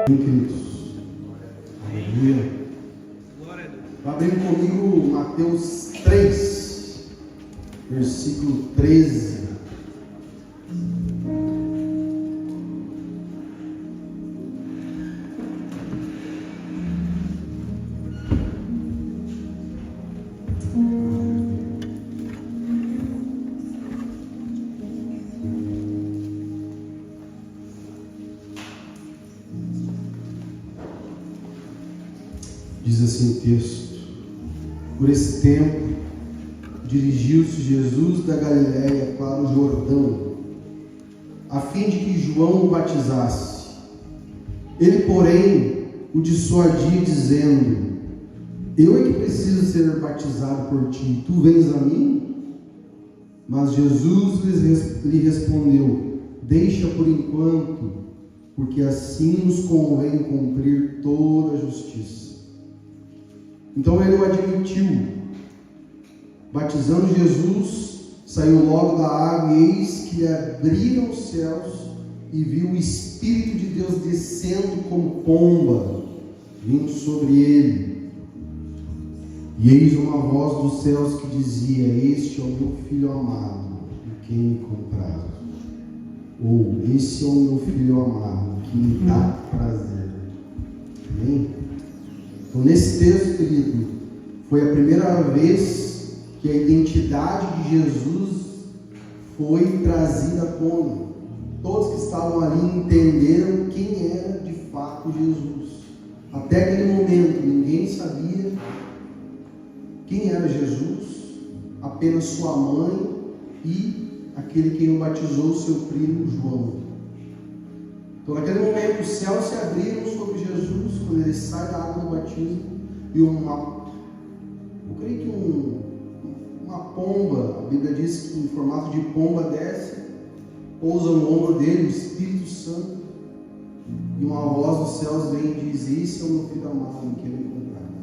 Queridos, aleluia. Abrindo comigo Mateus 3, versículo 13. Diz assim o texto: por esse tempo, dirigiu-se Jesus da Galiléia para o Jordão, a fim de que João o batizasse. Ele, porém, o dissuadia, dizendo: eu é que preciso ser batizado por ti, tu vens a mim? Mas Jesus lhe respondeu: deixa por enquanto, porque assim nos convém cumprir toda a justiça. Então ele o admitiu. Batizando Jesus, saiu logo da água, e eis que lhe abriram os céus, e viu o Espírito de Deus descendo como pomba, vindo sobre ele. E eis uma voz dos céus que dizia: este é o meu Filho amado, em quem me comprazo. Ou, esse é o meu Filho amado, que me dá prazer. Amém? Então, nesse texto, querido, foi a primeira vez que a identidade de Jesus foi trazida à tona. Todos que estavam ali entenderam quem era de fato Jesus. Até aquele momento, ninguém sabia quem era Jesus, apenas sua mãe e aquele que o batizou, seu primo João. Então, naquele momento, os céus se abriram sobre Jesus, quando ele sai da água do batismo, e eu creio que uma pomba, a Bíblia diz que em formato de pomba desce, pousa no ombro dele, o Espírito Santo, e uma voz dos céus vem e diz: esse é o meu Filho amado, em quem eu me comprazo.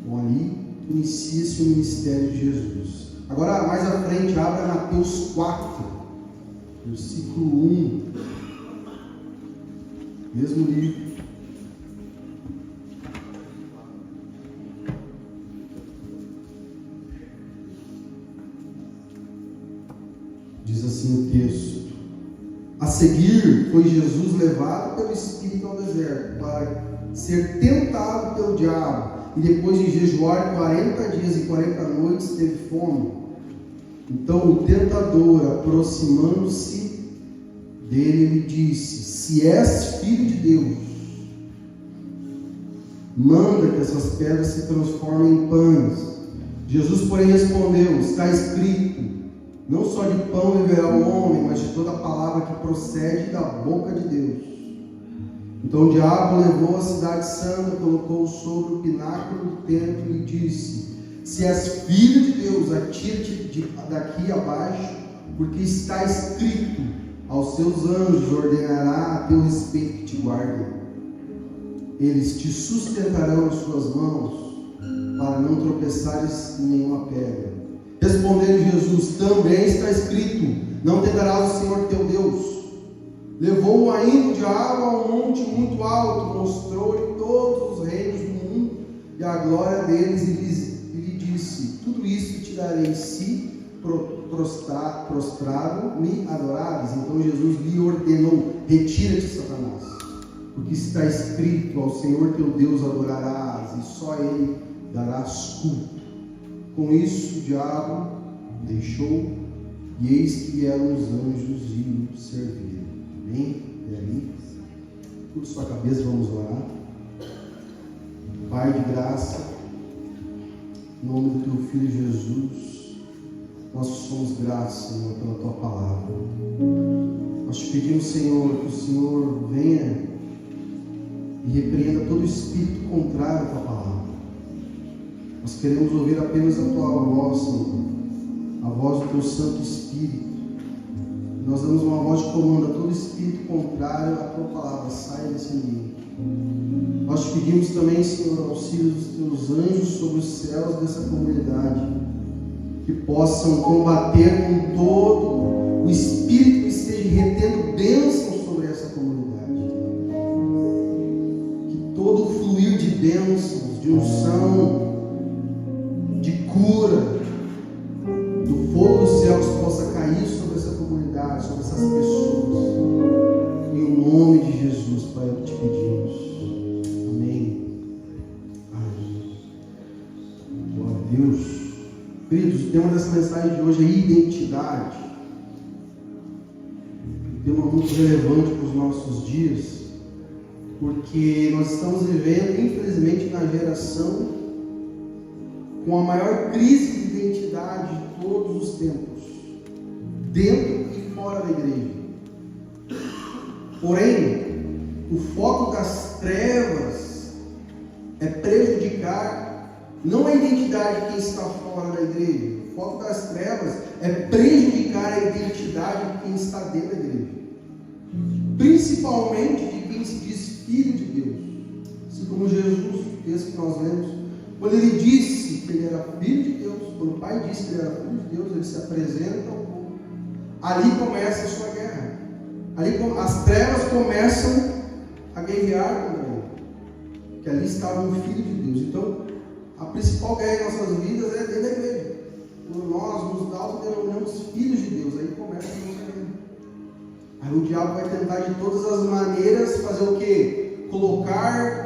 Então, ali inicia-se o ministério de Jesus. Agora, mais à frente, abra Mateus 4, versículo 1. Mesmo livro. Diz assim o texto: a seguir foi Jesus levado pelo Espírito ao deserto, para ser tentado pelo diabo, e depois de jejuar 40 dias e 40 noites teve fome. Então o tentador, aproximando-se dele, lhe disse: se és filho de Deus, manda que essas pedras se transformem em pães. Jesus, porém, respondeu: está escrito, não só de pão viverá o homem, mas de toda a palavra que procede da boca de Deus. Então o diabo levou a cidade santa, colocou-o sobre o pináculo do templo e lhe disse: se és filho de Deus, atira-te daqui abaixo, porque está escrito, aos seus anjos ordenará a teu respeito que te guardem. Eles te sustentarão as suas mãos, para não tropeçares em nenhuma pedra. Respondeu Jesus: também está escrito, não tentarás o Senhor teu Deus. Levou-o ainda o diabo a um monte muito alto, mostrou-lhe todos os reinos do mundo e a glória deles, e lhe disse: tudo isso te darei, se prostrado me adorares. Então Jesus lhe ordenou: retira-te, Satanás, porque está escrito, ao Senhor teu Deus adorarás, e só a Ele darás culto. Com isso o diabo deixou, e eis que vieram os anjos e o serviram. Amém? E aí, curte sua cabeça, vamos orar. Pai de graça, em nome do teu Filho Jesus, nós somos gratos, Senhor, pela tua palavra. Nós te pedimos, Senhor, que o Senhor venha e repreenda todo espírito contrário à tua palavra. Nós queremos ouvir apenas a tua voz, Senhor, a voz do teu Santo Espírito. Nós damos uma voz de comando a todo espírito contrário à tua palavra, saia desse ambiente. Nós te pedimos também, Senhor, auxílio dos teus anjos sobre os céus dessa comunidade, que possam combater com todo o espírito que esteja retendo bênçãos sobre essa comunidade. de unção, de cura, do fogo dos céus possa cair sobre essa comunidade, sobre essas pessoas. Em nome de Jesus, Pai, eu te pedimos. Amém. Amém. Glória a Deus. Queridos, o tema dessa mensagem de hoje é identidade. Um tema muito relevante para os nossos dias, porque nós estamos vivendo, infelizmente, na geração com a maior crise de identidade de todos os tempos, dentro e fora da igreja. Porém, o foco das trevas é prejudicar não a identidade de quem está fora da igreja. O foco das trevas é prejudicar a identidade de quem está dentro da igreja, principalmente de quem se diz filho de Deus. Assim como Jesus, o texto que nós lemos, quando ele disse que ele era filho de Deus, quando o Pai disse que ele era filho de Deus, ele se apresenta ao povo. Ali começa a sua guerra. Ali as trevas começam a guerrear contra ele, que ali estava um filho de Deus. Então, a principal guerra em nossas vidas é dentro da igreja. Quando nós nos autodenominamos filhos de Deus, aí começa a nossa guerra. Aí o diabo vai tentar de todas as maneiras fazer o quê? Colocar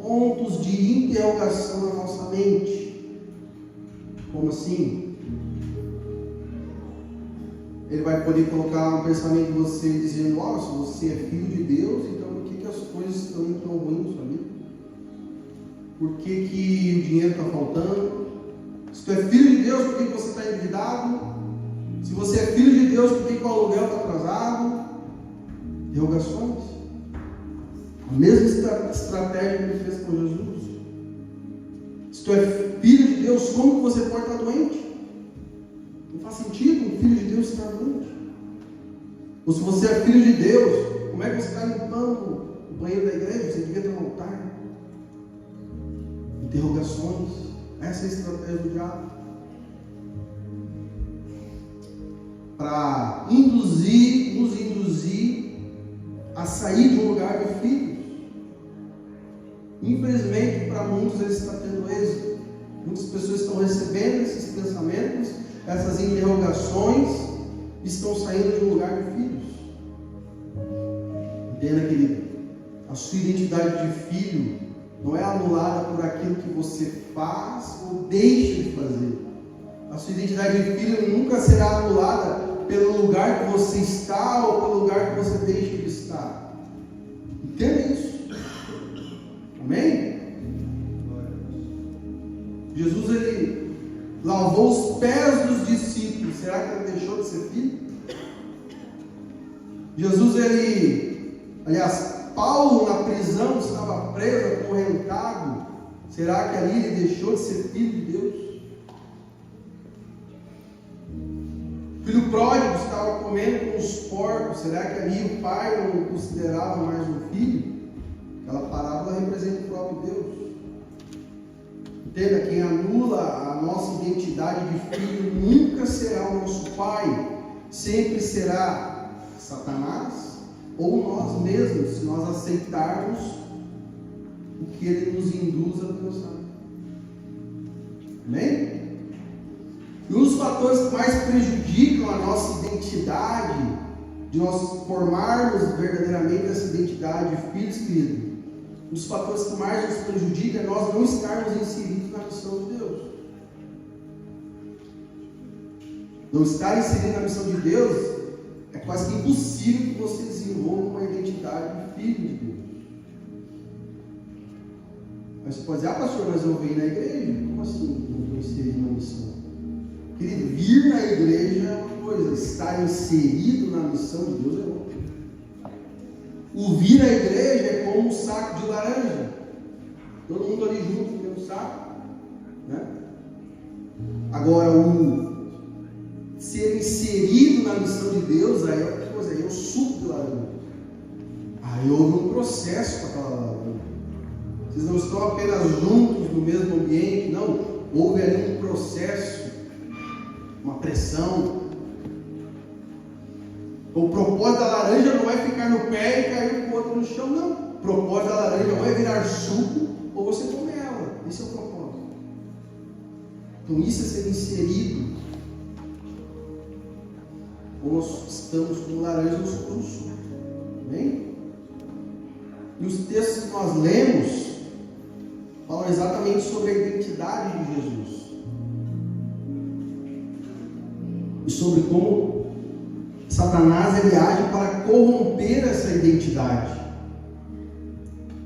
pontos de interrogação na nossa mente. Como assim? Ele vai poder colocar um pensamento em você dizendo: ó, se você é filho de Deus, então por que as coisas estão indo tão ruins na sua vida? Por que o dinheiro está faltando? Se tu é filho de Deus, por que você está endividado? Se você é filho de Deus, por que o aluguel está atrasado? Interrogações. A mesma estratégia que ele fez com Jesus. Se tu é filho de Deus, como que você pode estar doente? Não faz sentido um filho de Deus estar doente. Ou se você é filho de Deus, como é que você está limpando o banheiro da igreja? Você devia ter um altar. Interrogações. Essa é a estratégia do diabo. Para nos induzir a sair de um lugar de filhos. Infelizmente, para muitos ele está tendo êxito. Muitas pessoas estão recebendo esses pensamentos, essas interrogações, estão saindo de um lugar de filhos. Entenda, querido, a sua identidade de filho não é anulada por aquilo que você faz ou deixa de fazer. A sua identidade de filho nunca será anulada pelo lugar que você está ou pelo lugar que você deixa de estar. Entenda isso. Amém? Jesus, ele lavou os pés dos discípulos. Será que ele deixou de ser filho? Jesus, Paulo na prisão estava preso, acorrentado. Será que ali ele deixou de ser filho de Deus? O filho pródigo estava comendo com os porcos. Será que ali o pai não o considerava mais um filho? Aquela parábola representa o próprio Deus. Entenda, quem anula a nossa identidade de filho nunca será o nosso pai. Sempre será Satanás ou nós mesmos, se nós aceitarmos o que ele nos induz a pensar. Amém? E um dos fatores que mais prejudicam a nossa identidade, de nós formarmos verdadeiramente essa identidade de filhos, querido, um dos fatores que mais nos prejudica é nós não estarmos inseridos na missão de Deus. Não estar inserido na missão de Deus é quase que impossível que você desenvolva uma identidade de filho de Deus. Mas você pode dizer: ah, pastor, mas eu venho na igreja. Como assim não estou inserido na missão? Querido, vir na igreja é uma coisa, estar inserido na missão de Deus é outra. O vir à igreja é como um saco de laranja. Todo mundo ali junto no mesmo saco, né? Agora, o ser inserido na missão de Deus, aí é outra coisa, aí é o suco de laranja. Aí houve um processo para aquela laranja. Vocês não estão apenas juntos no mesmo ambiente, não. Houve ali um processo, uma pressão. O propósito da laranja não é ficar no pé e cair com o outro no chão, não. O propósito da laranja ou é virar suco ou você comer ela. Esse é o propósito. Então isso é ser inserido. Ou nós estamos como laranjas no suco. Amém? E os textos que nós lemos falam exatamente sobre a identidade de Jesus. E sobre como Satanás ele age para corromper essa identidade.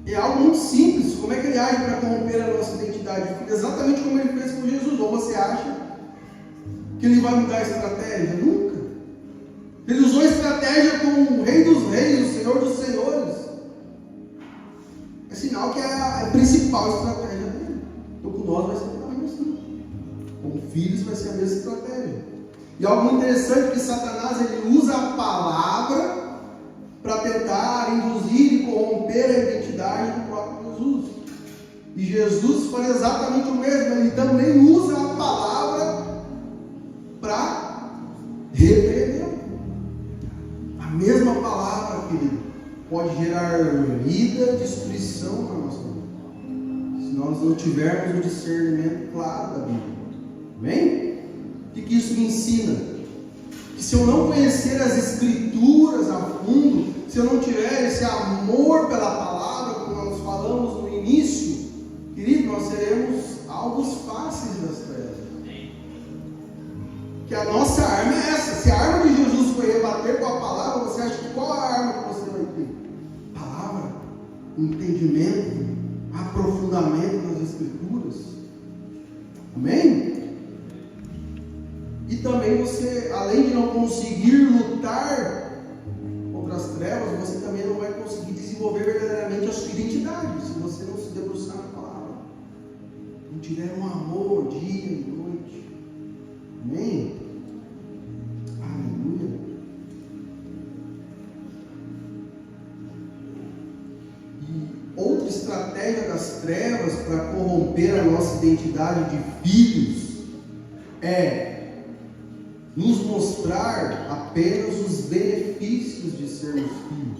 É algo muito simples. Como é que ele age para corromper a nossa identidade? Exatamente como ele fez com Jesus. Ou você acha que ele vai mudar a estratégia? Nunca. Ele usou a estratégia como o Rei dos Reis, o Senhor dos Senhores. É sinal que é a principal estratégia dele. Então com nós vai ser também assim. Com filhos vai ser a mesma estratégia. E algo muito interessante é que Satanás ele usa a palavra para tentar induzir e corromper a identidade do próprio Jesus. E Jesus faz exatamente o mesmo. Ele também usa a palavra para repreender. A mesma palavra, querido, pode gerar vida, destruição na nossa vida, se nós não tivermos o discernimento claro da Bíblia. Amém? O que isso me ensina? Que se eu não conhecer as Escrituras a fundo, se eu não tiver esse amor pela palavra, como nós falamos no início, querido, nós seremos alvos fáceis das trevas. Que a nossa arma é essa. Se a arma de Jesus foi rebater com a palavra, você acha que qual é a arma que você vai ter? Palavra, entendimento, aprofundamento nas Escrituras. Amém? E também você, além de não conseguir lutar contra as trevas, você também não vai conseguir desenvolver verdadeiramente a sua identidade, se você não se debruçar na palavra, não tiver um amor dia e noite. Amém? Aleluia. E outra estratégia das trevas para corromper a nossa identidade de filhos é nos mostrar apenas os benefícios de sermos filhos.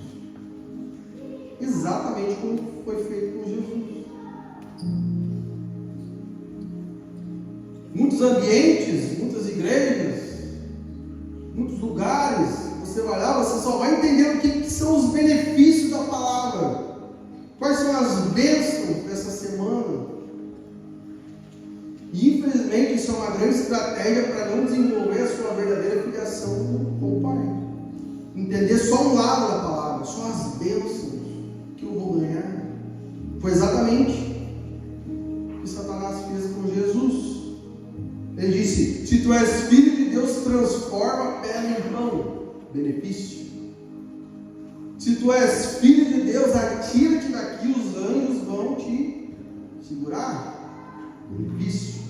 Exatamente como foi feito com Jesus. Muitos ambientes, muitas igrejas, muitos lugares, você vai lá, você só vai entender o que são os benefícios da palavra. Quais são as bênçãos dessa semana. E infelizmente isso é uma grande estratégia para não desenvolver a sua verdadeira filiação com o Pai. Entender só um lado da palavra, só as bênçãos que eu vou ganhar. Foi exatamente o que Satanás fez com Jesus. Ele disse: se tu és filho de Deus, transforma a pedra em pão. Benefício. Se tu és filho de Deus, atira-te daqui, os anjos vão te segurar. Benefício.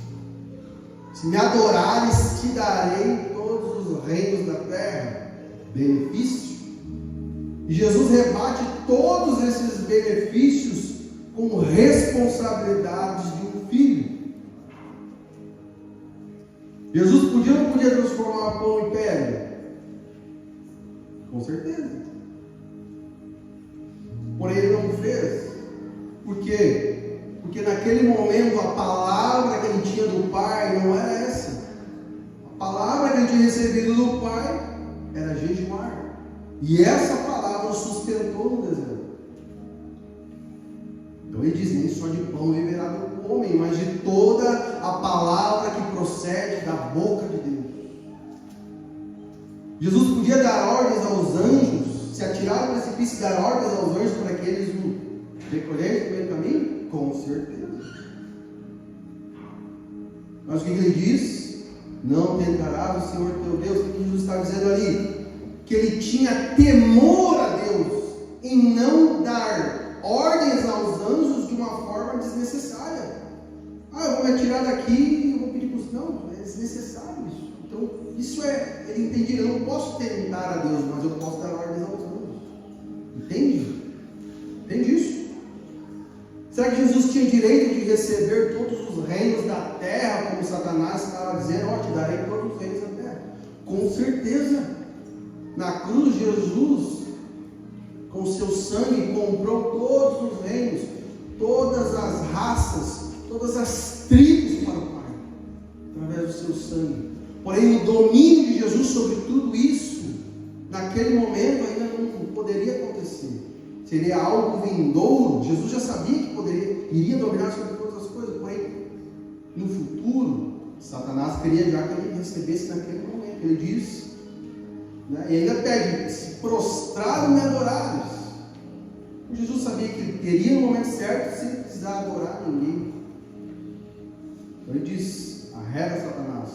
Se me adorares, te darei todos os reinos da terra. Benefício. E Jesus rebate todos esses benefícios com responsabilidades de um filho. Jesus podia ou não podia transformar pão em pedra? Com certeza. Porém ele não fez. Por quê? Porque naquele momento a palavra que ele tinha do Pai não era essa. A palavra que ele tinha recebido do Pai era jejuar. E essa palavra o sustentou no deserto. Então ele diz: nem só de pão viverá o homem, mas de toda a palavra que procede da boca de Deus. Jesus podia dar ordens aos anjos, se atirar no precipício e dar ordens aos anjos para que eles o recolhessem no meio do caminho? Com certeza. Mas o que ele diz? Não tentarás o Senhor teu Deus. O que Jesus está dizendo ali? Que ele tinha temor a Deus em não dar ordens aos anjos de uma forma desnecessária. Eu vou me atirar daqui e eu vou pedir para os... Não, é desnecessário isso. Então, isso é... Ele entendia, eu não posso tentar a Deus, mas eu posso dar ordens aos anjos. Entende? Entende isso? Será que Jesus tinha direito de receber todos os reinos da terra, como Satanás estava dizendo? Te darei todos os reinos da terra. Com certeza. Na cruz, Jesus, com seu sangue, comprou todos os reinos, todas as raças, todas as tribos para o Pai, através do seu sangue. Porém, o domínio de Jesus sobre tudo isso, naquele momento ainda não poderia acontecer. Seria algo vindouro. Jesus já sabia que iria dominar sobre todas as coisas, porém, no futuro, Satanás queria já que ele recebesse naquele momento. Ele diz, né, e ainda pede: se prostrar e me adorares. Jesus sabia que ele teria no momento certo sem precisar adorar ninguém. Então ele diz: arreda, Satanás,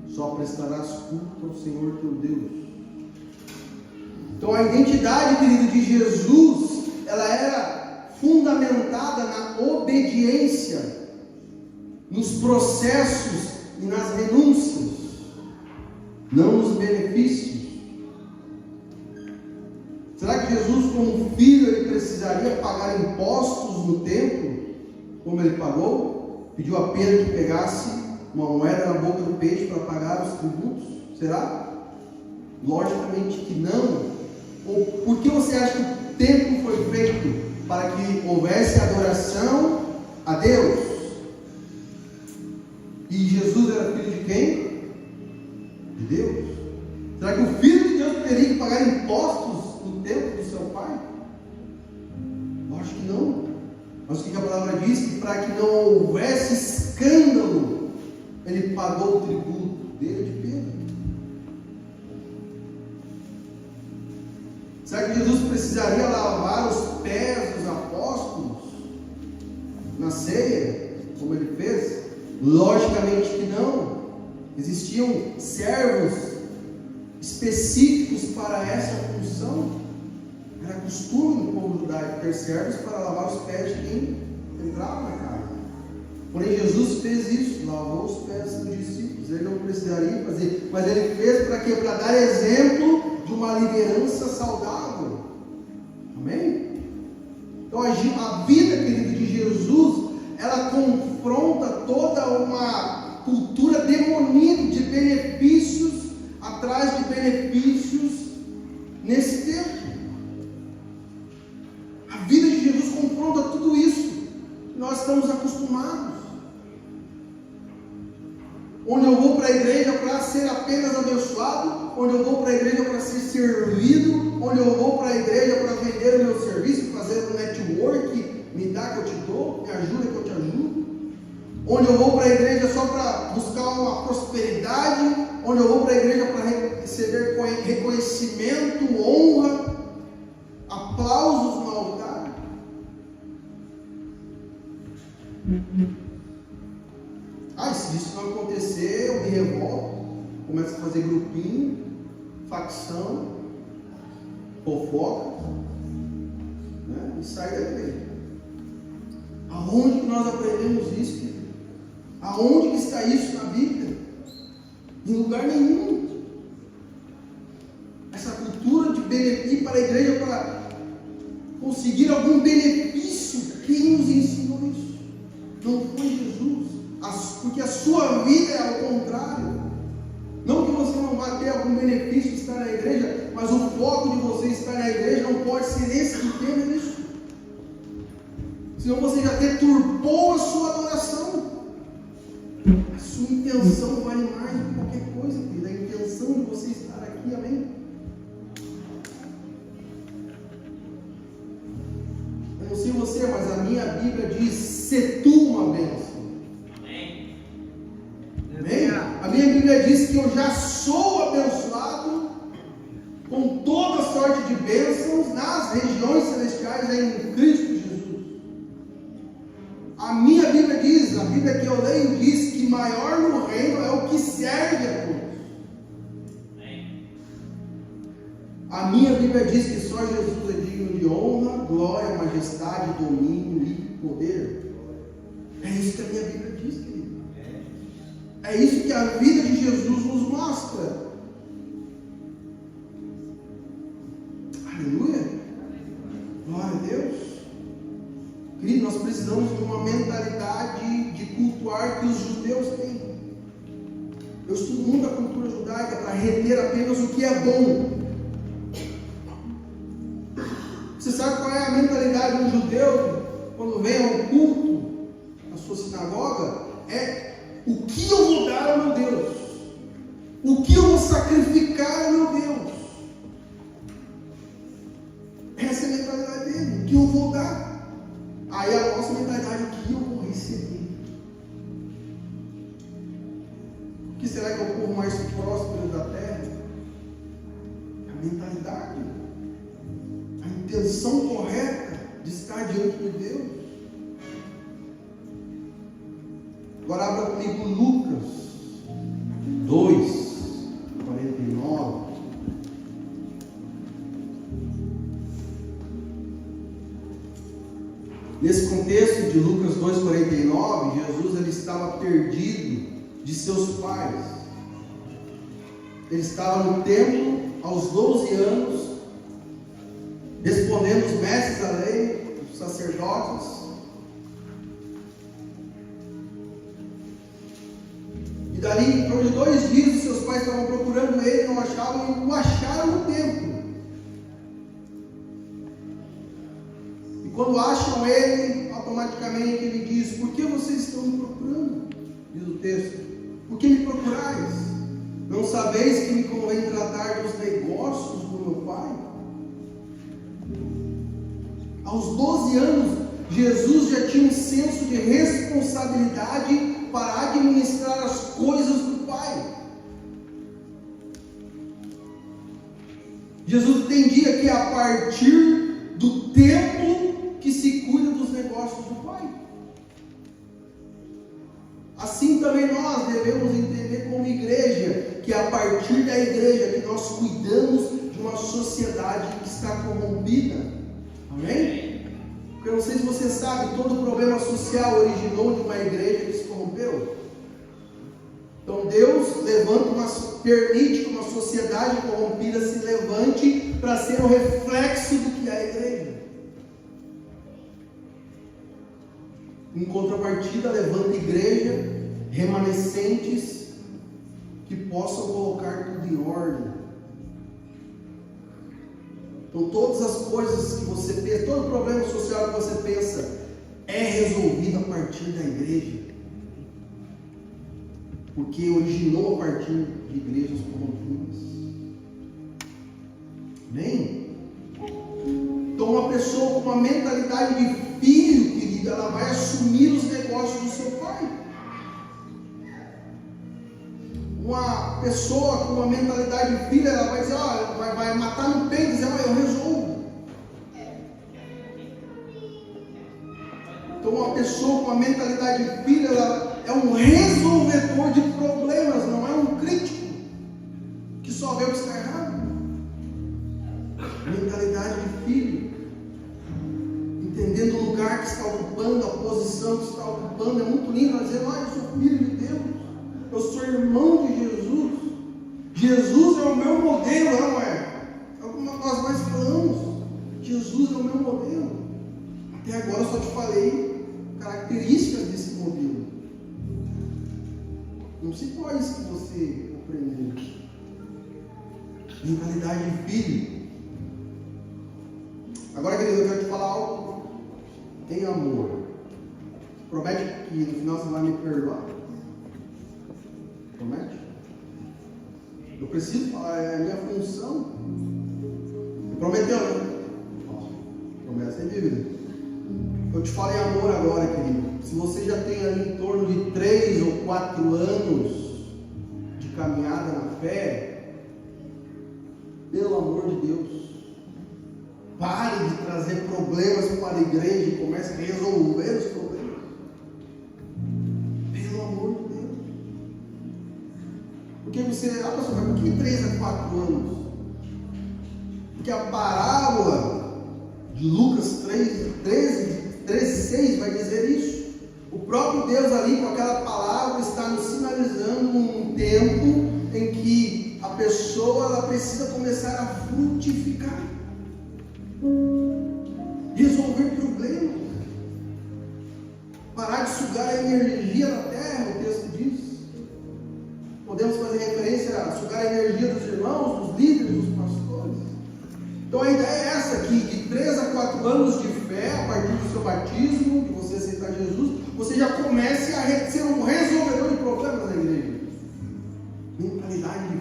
só prestarás culto ao Senhor teu Deus. Então a identidade, querido, de Jesus, ela era fundamentada na obediência, nos processos e nas renúncias, não nos benefícios. Será que Jesus, como filho, ele precisaria pagar impostos no templo, como ele pagou? Pediu a Pedro que pegasse uma moeda na boca do peixe para pagar os tributos? Será? Logicamente que não. Ou por que você acha que o templo foi feito? Para que houvesse adoração a Deus. E Jesus era filho de quem? De Deus. Será que o filho de Deus teria que pagar impostos no templo do seu pai? Lógico que não. Mas o que a palavra diz? Que para que não houvesse escândalo, ele pagou o tributo dele de Pedro. Será que Jesus precisaria lavar os pés dos apóstolos na ceia, como ele fez? Logicamente que não. Existiam servos específicos para essa função. Era costume no povo judaico ter servos para lavar os pés de quem entrava na casa. Porém, Jesus fez isso, lavou os pés dos discípulos. Ele não precisaria fazer, mas ele fez para quê? Para dar exemplo de uma liderança saudável. Amém? Então a vida, querido, de Jesus, ela confronta toda uma cultura demoníaca de benefícios atrás de benefícios nesse tempo. A vida de Jesus confronta tudo isso que nós estamos acostumados. Onde eu vou para a igreja para ser apenas abençoado, onde eu vou para a igreja para ser servido, onde eu vou para a igreja para vender o meu serviço, fazer um network, me dá que eu te dou, me ajuda que eu te ajudo, onde eu vou para a igreja só para buscar uma prosperidade, onde eu vou para a igreja para receber reconhecimento, honra, aplausos no altar. E se isso não acontecer, eu me revolto, começo a fazer grupinho, facção, fofoca, né? E sai da igreja. Aonde que nós aprendemos isso, querido? Aonde que está isso na Bíblia? Em lugar nenhum. Essa cultura de ir para a igreja para conseguir algum benefício, quem nos ensinou isso? Não foi Jesus. Porque a sua vida é ao contrário. Não que você não vá ter algum benefício de estar na igreja, mas o foco de você estar na igreja não pode ser esse, entenda isso. Senão você já deturpou a sua adoração. A sua intenção vale mais do que qualquer coisa, querida. A intenção de você estar aqui, amém? Eu não sei você, mas a minha Bíblia diz: se tu uma bênção. Amém? A minha Bíblia diz que eu já sou abençoado com toda sorte de bênçãos nas regiões celestiais em Cristo Jesus. A minha Bíblia diz, a Bíblia que eu leio diz que maior no reino é o que serve a todos. A minha Bíblia diz que só Jesus é digno de honra, glória, majestade, domínio e poder. É isso que a minha Bíblia diz, querido. É isso que a vida de Jesus nos mostra. Aleluia. Glória a Deus. Querido, nós precisamos de uma mentalidade de cultuar que os judeus têm. Eu estudo muito a cultura judaica para reter apenas o que é bom. Você sabe qual é a mentalidade do judeu quando vem ao culto na sua cidade? O que eu vou sacrificar, meu Deus? Essa é a mentalidade dele. O que eu vou dar? Aí a nossa mentalidade, o que eu vou receber? O que será que é o povo mais próspero da terra? A mentalidade, a intenção correta de estar diante de Deus. Agora abra comigo Lucas 2, 49. Nesse contexto de Lucas 2,49, Jesus ele estava perdido de seus pais. Ele estava no templo aos 12 anos, respondendo os mestres da lei, os sacerdotes. E dali, em torno de 2 dias, seus pais estavam procurando ele, não achavam, e o acharam no templo. E quando acham ele, automaticamente ele diz: por que vocês estão me procurando? Diz o texto: por que me procurais? Não sabeis que me convém tratar dos negócios do meu pai? Aos 12 anos, Jesus já tinha um senso de responsabilidade para administrar as coisas do Pai. Jesus entendia que é a partir do templo que se cuida dos negócios do Pai. Assim também nós devemos entender como igreja, que é a partir da igreja que nós cuidamos de uma sociedade que está corrompida. Amém? Porque eu não sei se você sabe, todo problema social originou de uma igreja que se corrompeu. Então Deus permite que uma sociedade corrompida se levante para ser o reflexo do que é a igreja. Em contrapartida, levanta igreja, remanescentes, que possam colocar tudo em ordem. Então todas as coisas que você pensa, todo problema social que você pensa, é resolvido a partir da igreja. Porque originou a partir de igrejas corrompidas. Amém? Então uma pessoa com uma mentalidade de filho, querido, ela vai assumir os negócios do seu pai. Uma pessoa com uma mentalidade de filho, ela vai dizer: vai matar no peito e dizer: eu resolvo. Então uma pessoa com uma mentalidade de filho, ela é um resolvedor de problemas, não é um crítico que só vê o que está errado. Mentalidade de filho, entendendo o lugar que está ocupando, a posição que está ocupando. É muito lindo dizer: eu sou filho de Deus, eu sou irmão de Jesus. Jesus é o meu modelo, não é? É o que nós mais falamos. Jesus é o meu modelo. Até agora eu só te falei características desse modelo. Não sei quais que você aprendeu. Mentalidade de filho. Agora, querido, eu quero te falar algo em amor. Promete que no final você vai me perdoar? Promete? Eu preciso falar, é a minha função. Prometeu, né? Promessa é dívida. Eu te falo em amor agora, querido. Se você já tem ali em torno de 3 ou 4 anos de caminhada na fé, pelo amor de Deus, pare de trazer problemas para a igreja e comece a resolver os problemas. Pelo amor de Deus. Porque você, pastor, mas por que 3 a 4 anos? Porque a parábola de Lucas 13:6 vai dizer isso. O próprio Deus ali com aquela palavra está nos sinalizando um tempo em que a pessoa ela precisa começar a frutificar, resolver problemas, parar de sugar a energia da terra. O texto diz. Podemos fazer referência a sugar a energia dos irmãos, dos líderes, dos pastores. Então a ideia é essa aqui: de 3 a 4 anos de fé, a partir do seu batismo, de você aceitar Jesus, você já comece a ser um resolvedor de problemas na igreja. Mentalidade de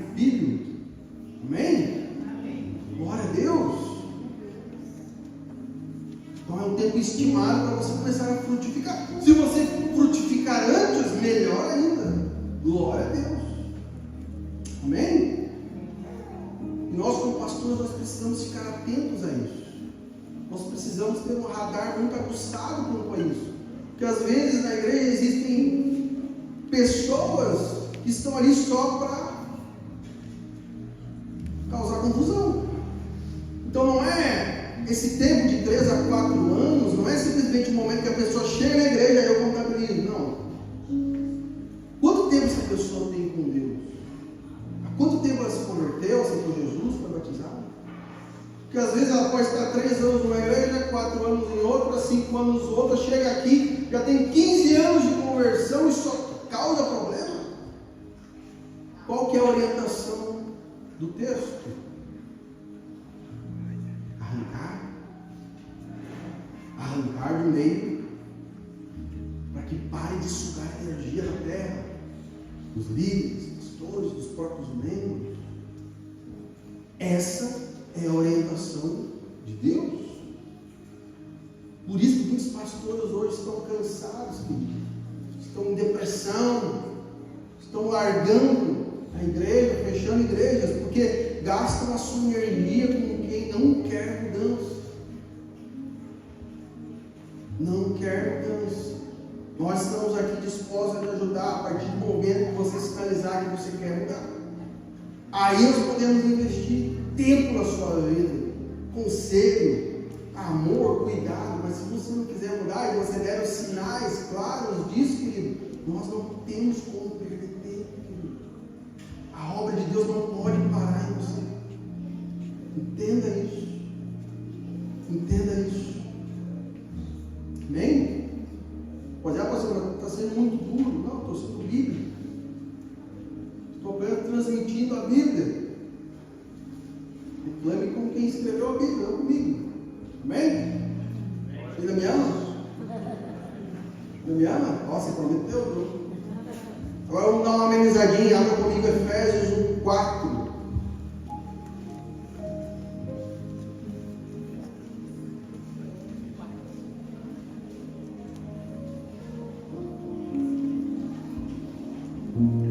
tempo estimado para você começar a frutificar. Se você frutificar antes, melhor ainda. Glória a Deus. Amém? E nós, como pastores, nós precisamos ficar atentos a isso. Nós precisamos ter um radar muito aguçado quanto a isso. Porque às vezes na igreja existem pessoas que estão ali só para causar confusão. Então não é esse tempo de 3 a 4 anos, não é simplesmente o momento que a pessoa chega na igreja e eu contabilizo. Não. Quanto tempo essa pessoa tem com Deus? Há quanto tempo ela se converteu, aceitou Jesus, foi batizada? Porque às vezes ela pode estar 3 anos numa igreja, 4 anos em outra, 5 anos em outra, chega aqui, já tem 15 anos de conversão e só causa problema. Qual que é a orientação do texto? Arrancar do meio, para que pare de sugar energia da terra, dos líderes, pastores, dos próprios membros. Essa é a orientação de Deus. Por isso que muitos pastores hoje estão cansados, estão em depressão, estão largando a igreja, fechando igrejas, porque gastam a sua energia com quem não quer mudança. Não quer mudança. Nós estamos aqui dispostos a ajudar a partir do momento que você sinalizar que você quer mudar. Aí nós podemos investir tempo na sua vida, conselho, amor, cuidado. Mas se você não quiser mudar e você der os sinais claros disso, querido, nós não temos como perder tempo, querido. A obra de Deus não pode parar em você. Entenda isso. Entenda isso. Amém? Pode dizer, pastor, está sendo muito duro. Não, estou sendo bíblico. Estou apenas transmitindo a Bíblia. Reclame com quem escreveu a Bíblia, não comigo. Amém? Ainda me ama? Ainda me ama? Nossa, você prometeu, viu? Agora vamos dar uma amenizadinha. Abra comigo Efésios 1:4.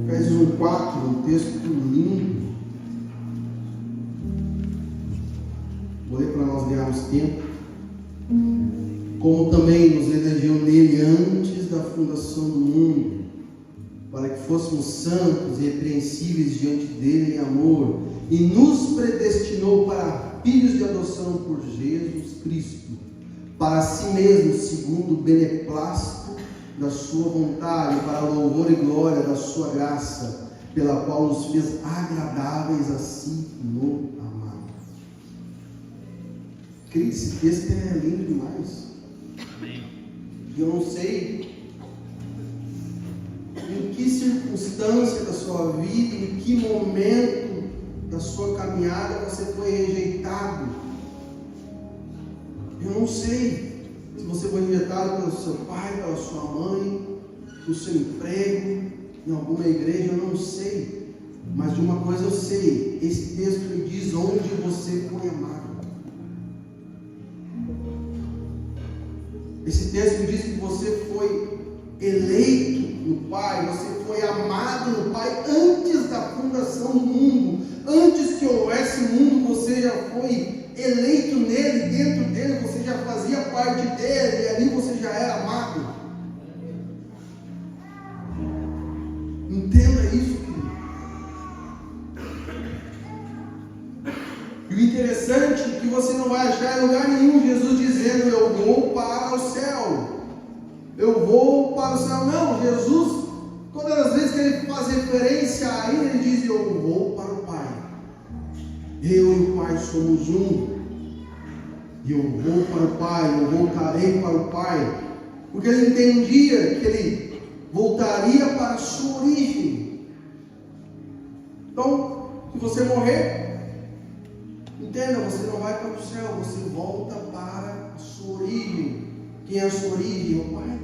Efésios 1:4, um texto lindo. Vou ler para nós ganharmos tempo. Como também nos elegeu nele antes da fundação do mundo, para que fôssemos santos e irrepreensíveis diante dele em amor, e nos predestinou para filhos de adoção por Jesus Cristo, para si mesmo, segundo o beneplácito da sua vontade, para louvor e glória da sua graça, pela qual nos fez agradáveis a si no amado. Querido, esse texto é lindo demais. Eu não sei em que circunstância da sua vida, em que momento da sua caminhada você foi rejeitado. Eu não sei se você foi rejeitado pelo seu pai, pela sua mãe, pelo seu emprego, em alguma igreja, eu não sei. Mas de uma coisa eu sei, esse texto me diz onde você foi amado. Esse texto me diz que você foi eleito no Pai, você foi amado no Pai antes da fundação do mundo. Antes que houvesse mundo, você já foi eleito nele, dentro dele, você já fazia parte dele, e ali você já era amado. Entenda isso, querido. E o interessante é que você não vai achar em lugar nenhum Jesus dizendo: eu vou para o céu. Eu vou para o céu. Não, Jesus, todas as vezes que ele faz referência a ele, ele diz: eu vou para o Pai. Eu e o Pai somos um. E eu vou para o Pai, eu voltarei para o Pai. Porque ele entendia que ele voltaria para a sua origem. Então, se você morrer, entenda, você não vai para o céu, você volta para a sua origem. Quem é a sua origem? O Pai.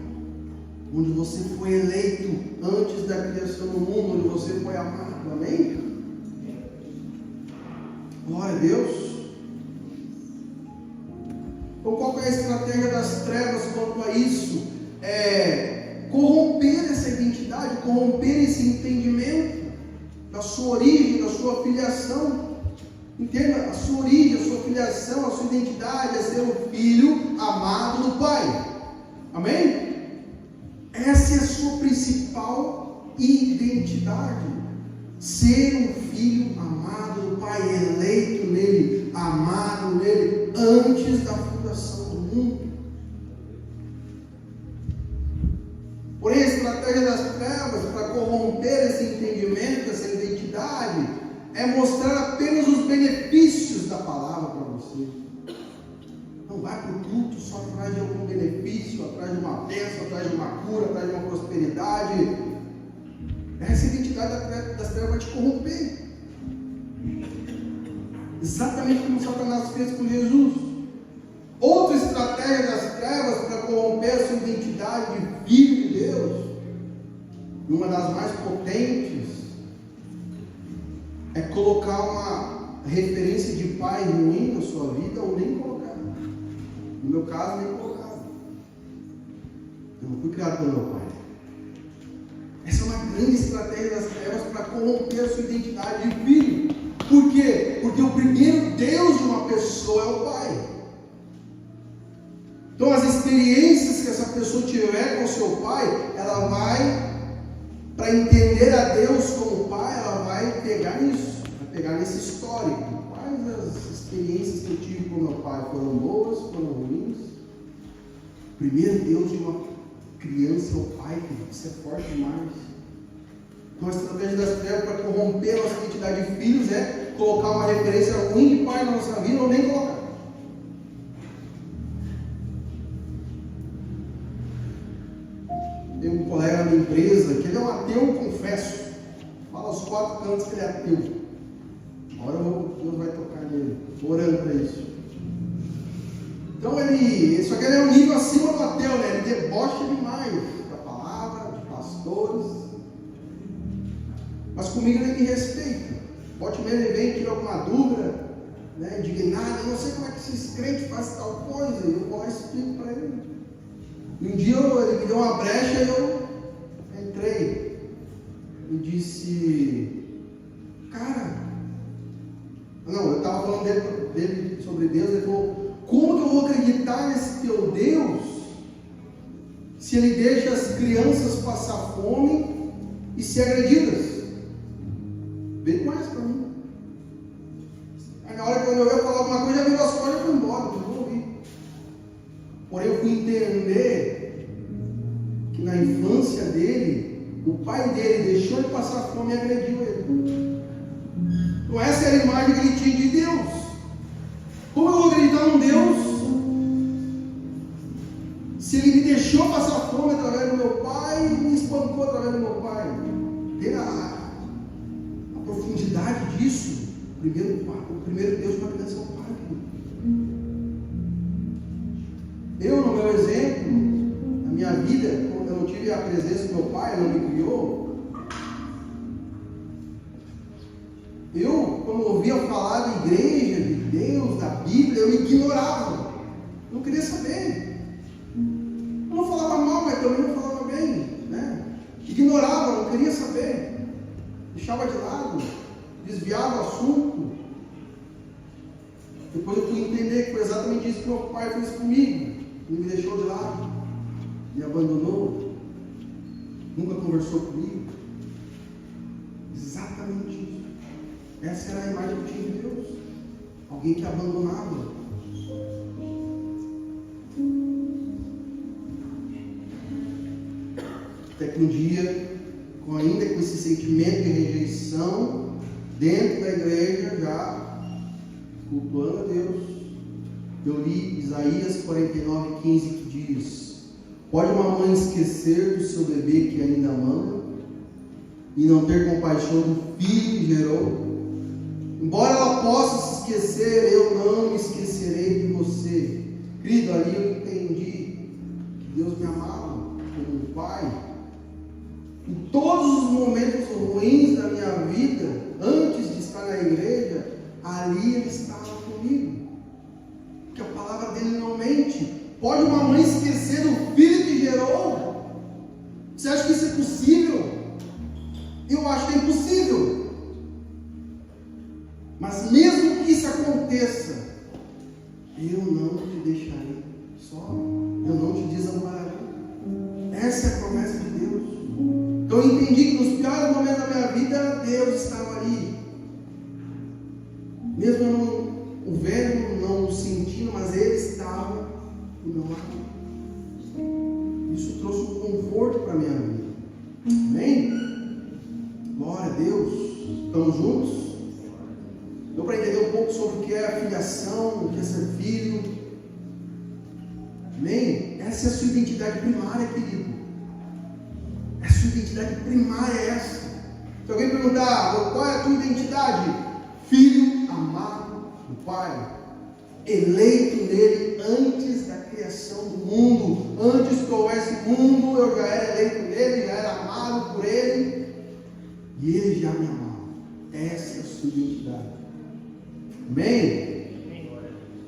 Onde você foi eleito antes da criação do mundo, onde você foi amado. Amém? Glória a Deus. Então, qual qual é a estratégia das trevas quanto a isso? Corromper essa identidade, corromper esse entendimento da sua origem, da sua filiação. Entenda, a sua origem, a sua filiação, a sua identidade é ser o filho amado do Pai. Amém? Essa é a sua principal identidade. Ser um filho amado do Pai, eleito nele, amado nele, antes da fundação do mundo. Porém, a estratégia das trevas para corromper esse entendimento, essa identidade, é mostrar apenas os benefícios da palavra para você. Não vai para o culto só atrás de algum benefício, atrás de uma bênção, atrás de uma cura, atrás de uma prosperidade. Essa identidade das trevas vai te corromper. Exatamente como Satanás fez com Jesus. Outra estratégia das trevas para corromper a sua identidade de filho de Deus, e uma das mais potentes, é colocar uma referência de pai ruim na sua vida ou nem colocar. No meu caso, nem colocar. Eu não fui criado pelo meu pai. Essa é uma grande estratégia das trevas para corromper a sua identidade de filho. Por quê? Porque o primeiro Deus de uma pessoa é o Pai. Então as experiências que essa pessoa tiver com seu pai, ela vai, para entender a Deus como Pai, ela vai pegar nisso, vai pegar nesse histórico. Quais as experiências que eu tive com meu pai? Foram boas, foram ruins? O primeiro Deus de uma criança é o Pai, isso é forte demais. Então a estratégia das trevas para corromper a nossa identidade de filhos é colocar uma referência ruim de pai na nossa vida ou nem colocar. Tem um colega da minha empresa que ele é um ateu, confesso. Fala aos 4 cantos que ele é ateu. Agora Deus vai tocar nele. Estou orando para isso. Então só que ele é um nível acima do ateu, né? Ele debocha demais da palavra, de pastores. Mas comigo ele me respeita. Pode mesmo, ele vem, tira alguma dúvida, né? Indignado. Eu não sei como é que esses crentes fazem tal coisa. Eu vou lá e explico para ele. Um dia ele me deu uma brecha e eu entrei e disse, cara, não, eu estava falando dele sobre Deus, ele falou, como que eu vou acreditar nesse teu Deus se ele deixa as crianças passar fome e ser agredidas? Veio com essa para mim. Aí na hora que eu ia falar alguma coisa, já virou as costas e foi embora, não vou ouvir. Porém, eu fui entender que na infância dele, o pai dele deixou ele passar fome e agrediu ele. Então essa era a imagem que ele tinha de Deus. Como eu vou acreditar num Deus se ele me deixou passar fome através do meu pai e me espancou através do meu pai? Ver a profundidade disso. O primeiro Deus para criança é o pai. Eu, no meu exemplo, na minha vida, quando eu não tive a presença do meu pai, ele não me criou. Eu, quando ouvia falar da igreja, de Deus, da Bíblia, eu ignorava. Não queria saber. Eu não falava mal, mas também não falava bem, né? Ignorava, não queria saber. Deixava de lado, desviava o assunto. Depois eu fui entender que foi exatamente isso que meu pai fez comigo. Ele me deixou de lado, me abandonou, nunca conversou comigo. Exatamente isso. Essa era a imagem que eu tinha de Deus. Alguém que abandonava. Até que um dia, ainda com esse sentimento de rejeição, dentro da igreja, já cultuando a Deus, eu li Isaías 49:15, que diz: pode uma mãe esquecer do seu bebê que ainda mama e não ter compaixão do filho que gerou? Embora ela possa se esquecer, eu não me esquecerei de você. Querido, ali eu entendi que Deus me amava como um pai. Em todos os momentos ruins da minha vida, antes de estar na igreja, ali Ele estava comigo. Porque a palavra dele não mente. Pode uma mãe esquecer do filho que gerou? Você acha que isso é possível? Eu acho que é impossível. Mas mesmo que isso aconteça, eu não te deixarei só. Eu não te desampararei. Essa é a promessa de Deus. Então eu entendi que nos piores momentos da minha vida, Deus estava ali. Mesmo eu não o vendo, não o sentindo, mas Ele estava do meu lado. Isso trouxe um conforto para a minha vida. Amém? Glória a Deus. Estamos juntos? Deu para entender um pouco sobre o que é a filiação, o que é ser filho? Amém? Essa é a sua identidade primária, querido. A sua identidade primária é essa. Se alguém perguntar, qual é a tua identidade? Filho amado do Pai, eleito nele antes da criação do mundo. Antes que houvesse mundo, eu já era eleito nele, já era amado por ele, e ele já me amava. Essa é a sua identidade. Amém?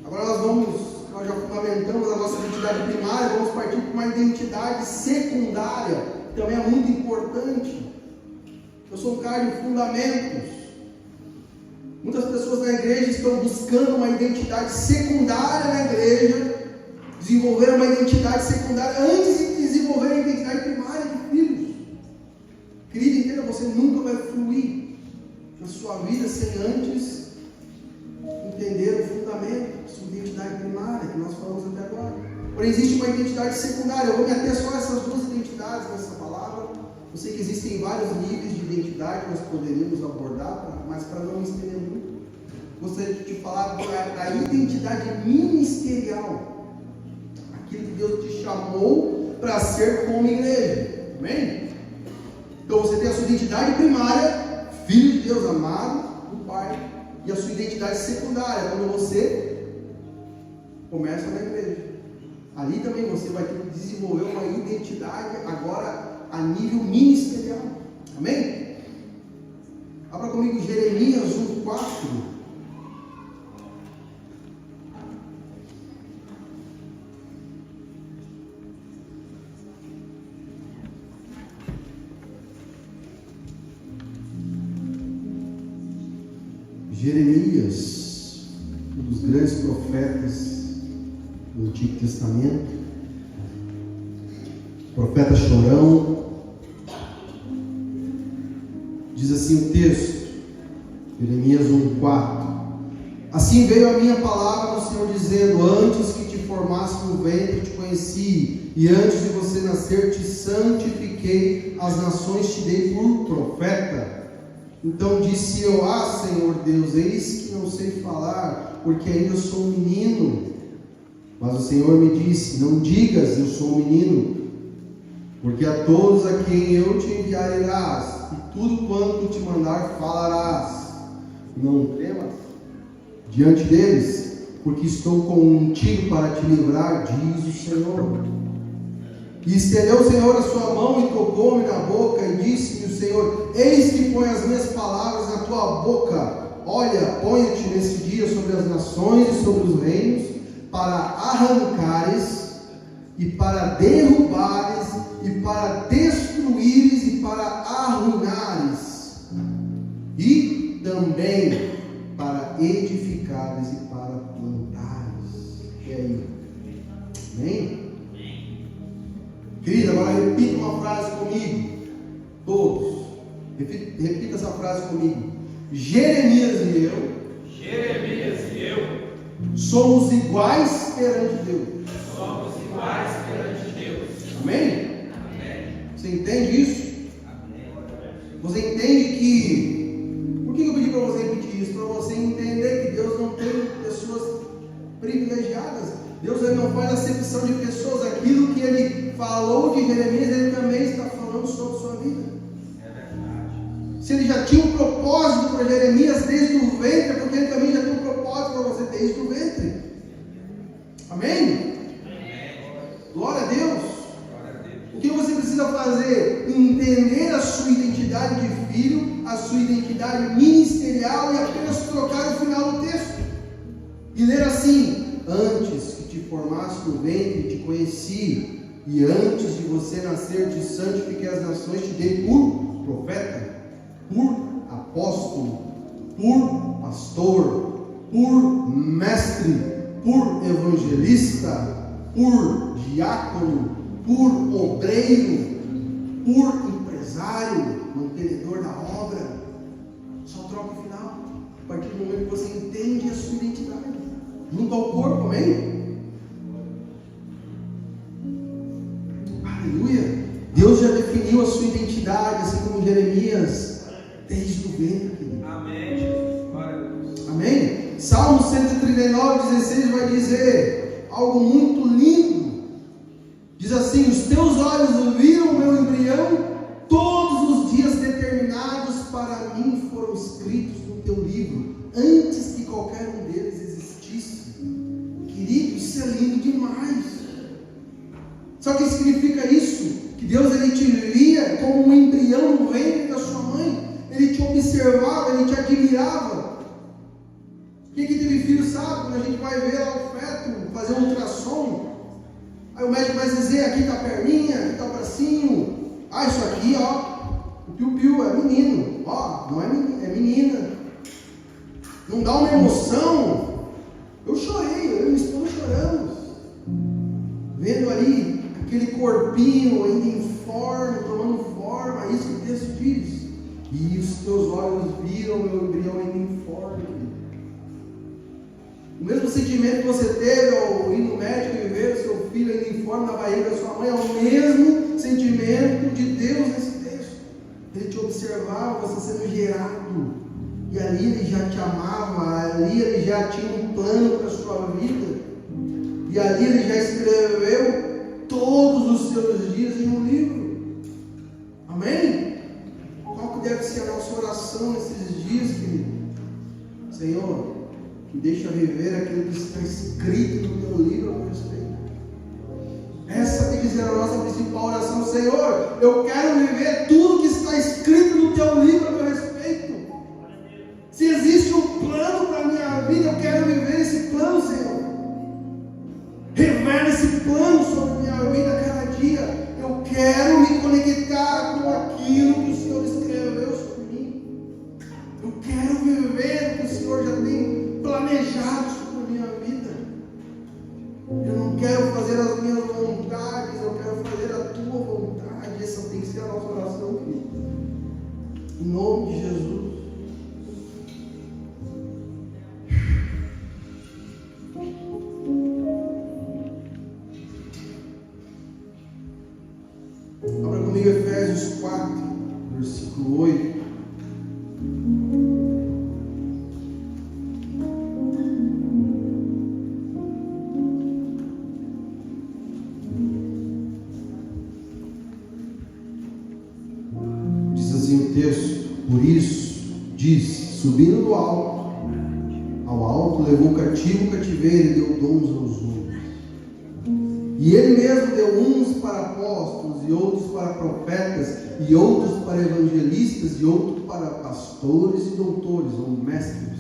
Agora nós já fundamentamos a nossa identidade primária, vamos partir para uma identidade secundária, que também é muito importante. Eu sou um cara de fundamentos. Muitas pessoas na igreja estão buscando uma identidade secundária na igreja, desenvolver uma identidade secundária antes de desenvolver a identidade primária de filhos. Querido, entenda, você nunca vai fluir na sua vida sem antes entender o fundamento, a sua identidade primária, que nós falamos até agora. Porém, existe uma identidade secundária. Eu vou me ater só a essas duas identidades nessa palavra. Eu sei que existem vários níveis de identidade que nós poderíamos abordar, mas para não me estender muito, gostaria de te falar da identidade ministerial. Aquilo que Deus te chamou para ser como igreja. Amém? Então você tem a sua identidade primária, filho de Deus amado, do Pai, e a sua identidade secundária, quando você começa na igreja. Ali também você vai ter que desenvolver uma identidade agora a nível ministerial. Amém? Abra comigo Jeremias 1:4. Jeremias, um dos grandes profetas do Antigo Testamento, profeta chorão. Diz assim o texto, Jeremias 1:4: Assim veio a minha palavra do Senhor, dizendo: Antes que te formasse no ventre te conheci, e antes de você nascer te santifiquei, as nações te dei por profeta. Então disse eu: Senhor Deus, eis que não sei falar, porque ainda sou um menino. Mas o Senhor me disse: Não digas, eu sou um menino, porque a todos a quem eu te enviar irás, e tudo quanto te mandar falarás. Não temas diante deles, porque estou contigo para te livrar, diz o Senhor. E estendeu o Senhor a sua mão e tocou-me na boca, e disse-me o Senhor: Eis que põe as minhas palavras na tua boca. Olha, ponho-te nesse dia sobre as nações e sobre os reinos, para arrancares e para derrubares e para destruíres e para arruinares, e também para edificares e para plantares. E aí? Amém? Querido, agora repita uma frase comigo. Todos. Repita essa frase comigo. Jeremias e eu somos iguais perante Deus. Somos iguais perante Deus. Amém? Amém. Você entende isso? Amém. Você entende que... Por que eu pedi para você repetir isso? Para você entender que Deus não tem pessoas privilegiadas. Deus ele não faz acepção de pessoas. Aquilo que Ele falou de Jeremias, Ele também está falando sobre a sua vida. É verdade. Se Ele já tinha um propósito para Jeremias desde o ventre, é porque Ele também já tem um propósito para você desde o ventre. Amém? Glória a Deus. O que você precisa fazer? Entender a sua identidade de filho, a sua identidade ministerial, e apenas trocar o final do texto e ler assim: antes que te formasse no ventre, te conheci, e antes de você nascer, te santifiquei as nações, te dei por profeta, por apóstolo, por pastor, por mestre, por evangelista, por diácono, por obreiro, por empresário, mantenedor da obra. Só troca o final. A partir do momento que você entende a sua identidade junto ao corpo, amém? Aleluia! Deus já definiu a sua identidade, assim como Jeremias, desde o ventre. Amém, Jesus. Glória a Deus. Amém? Salmo 139:16 vai dizer algo muito lindo. Diz assim: os teus olhos viram o meu embrião, todos os dias determinados para mim foram escritos no teu livro, antes que qualquer um deles existisse. Querido, isso é lindo demais. Sabe o que significa isso? Que Deus, ele te via como um embrião no ventre da sua mãe. Ele te observava, ele te admirava. Quem que teve filho sabe, quando a gente vai ver lá o feto, fazer um ultrassom, aí o médico vai dizer: aqui está a perninha, aqui está o bracinho, isso aqui, o piu-piu é menino, não é menina, é menina. Não dá uma emoção? Eu chorei, eu e minha esposa choramos, vendo ali aquele corpinho ainda informe, tomando forma, isso que o texto diz. E os teus olhos viram o meu embrião ainda informe. O mesmo sentimento que você teve ao ir no médico e ver o seu filho ainda informe na barriga da sua mãe, é o mesmo sentimento de Deus nesse texto. Ele te observava, você sendo gerado, e ali ele já te amava, ali ele já tinha um plano para a sua vida, e ali ele já escreveu todos os seus dias em um livro. Amém? Qual que deve ser a nossa oração nesses dias, querido? Senhor, que deixa viver aquilo que está escrito no teu livro a meu respeito. Essa tem que ser a nossa principal oração. Senhor, eu quero viver tudo que está escrito no teu livro a meu respeito. Se existe um plano para a minha vida, eu quero viver esse plano, Senhor. Revela esse plano sobre a minha vida a cada dia. Eu quero me conectar com aquilo que o Senhor escreveu sobre mim. Eu quero viver o que o Senhor já tem planejado sobre a minha vida. Eu não quero fazer as minhas vontades, eu quero fazer a tua vontade. Essa tem que ser a nossa oração, querido. Em nome de Jesus. Abra comigo Efésios 4, versículo 8. Por isso, diz: subindo do alto, ao alto, levou cativo o cativeiro e deu dons aos homens. E ele mesmo deu uns para apóstolos, e outros para profetas, e outros para evangelistas, e outros para pastores e doutores, ou mestres,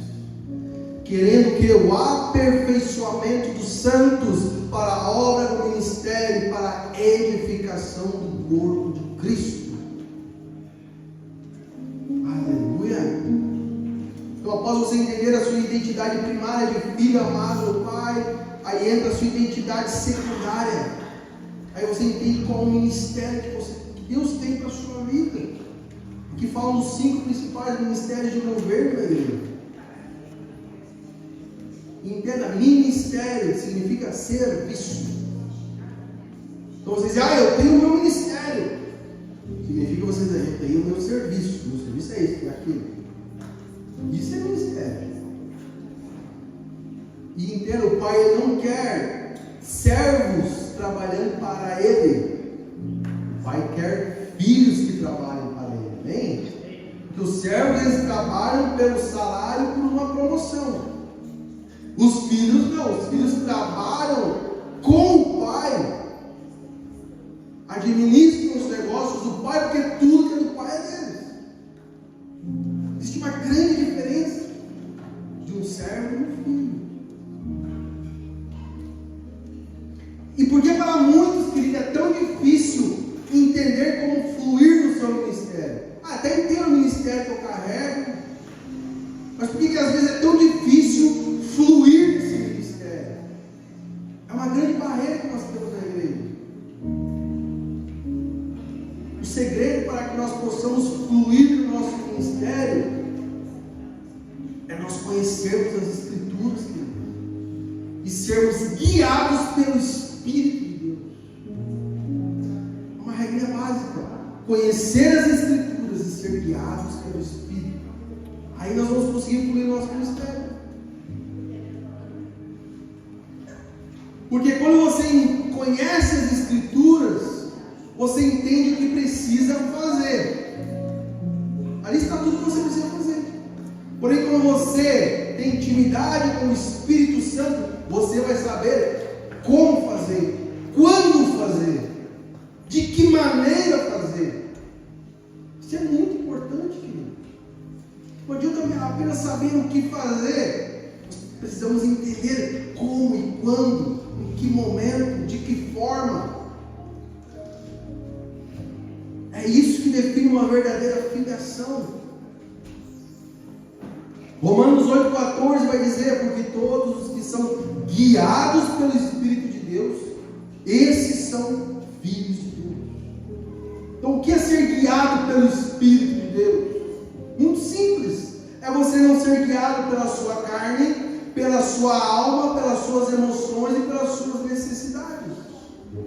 querendo que o aperfeiçoamento dos santos para a obra do ministério, para a edificação do corpo de Cristo. Então, após você entender a sua identidade primária de filho amado do Pai, aí entra a sua identidade secundária. Aí você entende qual é o ministério que Deus tem para a sua vida. Que falam os 5 principais ministérios de governo da igreja. Entenda, ministério significa serviço. Então você diz: eu tenho o meu ministério. Significa você dizer: eu tenho o meu serviço. O meu serviço é isso, é aquilo. Isso é ministério. E entenda, o Pai não quer servos trabalhando para Ele. O Pai quer filhos que trabalhem para Ele. Amém? Porque os servos, eles trabalham pelo salário, por uma promoção. Os filhos não. Os filhos trabalham com o Pai. Administram os negócios do Pai, porque tudo que é do Pai é deles. Existe uma grande diferença de um servo e um filho. Porque para muitos, querido, é tão difícil entender como fluir no seu ministério. Até entendo o ministério que eu carrego, mas por que às vezes é tão difícil fluir nesse ministério? É uma grande barreira que nós temos na igreja. O segredo para que nós possamos fluir no nosso ministério é nós conhecermos as Escrituras, querido, e sermos guiados pelo Espírito de Deus. É uma regra básica: conhecer as Escrituras e ser guiados pelo Espírito. Aí nós vamos conseguir fluir no nosso ministério. Porque quando você conhece as Escrituras, você entende o que precisa fazer. Ali está tudo que você precisa fazer. Porém, quando você tem intimidade com o Espírito Santo, você vai saber como fazer, quando fazer, de que maneira fazer. Isso é muito importante, querido. Não adianta apenas saber o que fazer. Nós precisamos entender como e quando, em que momento, de que forma. É isso que define uma verdadeira filiação. Romanos 8,14 vai dizer: porque todos os que são guiados pelo Espírito de Deus, esses são filhos de Deus. Então, o que é ser guiado pelo Espírito de Deus? Muito simples. É você não ser guiado pela sua carne, pela sua alma, pelas suas emoções e pelas suas necessidades.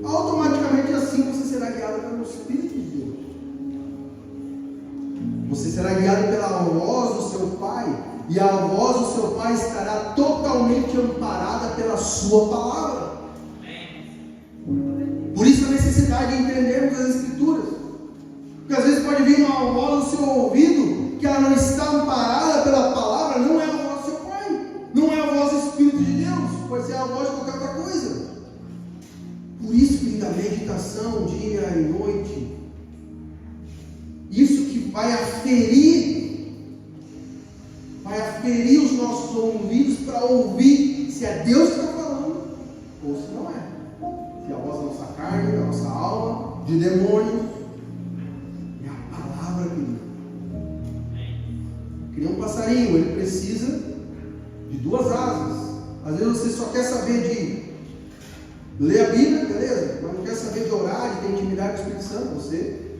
Automaticamente assim você será guiado pelo Espírito de Deus. Você será guiado pela voz do seu Pai. E a voz do seu Pai estará totalmente amparada pela sua palavra. Por isso a necessidade de entendermos as Escrituras. Porque às vezes pode vir uma voz no seu ouvido que ela não está amparada pela palavra. Não é a voz do seu Pai, não é a voz do Espírito de Deus, pode ser a voz de qualquer outra coisa. Por isso que a meditação dia e noite, isso que vai aferir os nossos ouvidos para ouvir se é Deus que está falando ou se não é. Se é a voz da nossa carne, da nossa alma, de demônios. É a palavra, querido. Que nem um passarinho, ele precisa de duas asas. Às vezes você só quer saber de ler a Bíblia, beleza? Mas não quer saber de orar, de ter intimidade com o Espírito Santo. Você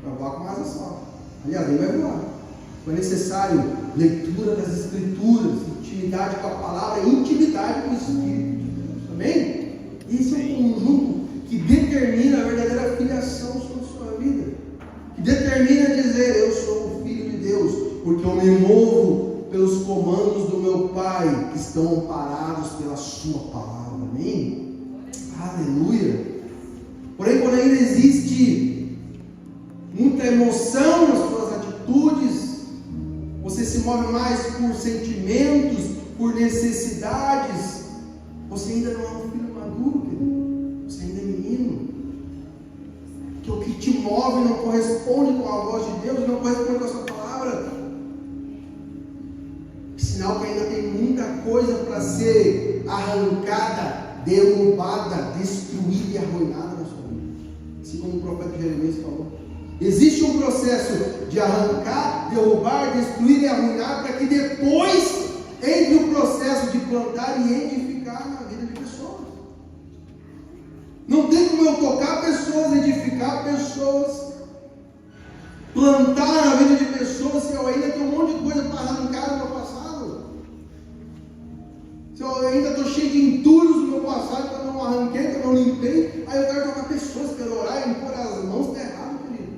vai voar com uma asa só. Aliás, ele vai voar. Foi necessário leitura das Escrituras, intimidade com a palavra, intimidade com o Espírito de Deus. Amém? Esse é um conjunto que determina a verdadeira filiação sobre a sua vida. Que determina dizer: eu sou o Filho de Deus, porque eu me movo pelos comandos do meu Pai, que estão amparados pela sua palavra. Amém? Aleluia! Porém, quando ainda existe muita emoção nas suas atitudes, você se move mais por sentimentos, por necessidades, você ainda não é um filho maduro, querido. Você ainda é menino. Que o que te move não corresponde com a voz de Deus, não corresponde com a sua palavra. Sinal que ainda tem muita coisa para ser arrancada, derrubada, destruída e arruinada na sua vida. Assim como o profeta Jeremias falou. Existe um processo de arrancar, derrubar, destruir e arruinar, para que depois entre o processo de plantar e edificar na vida de pessoas. Não tem como eu tocar pessoas, edificar pessoas, plantar na vida de pessoas, se eu ainda tenho um monte de coisa para arrancar do meu passado. Se eu ainda estou cheio de entulhos do meu passado que eu não arranquei, que eu não limpei, aí eu quero tocar pessoas, quero orar e impor as mãos, está errado, querido.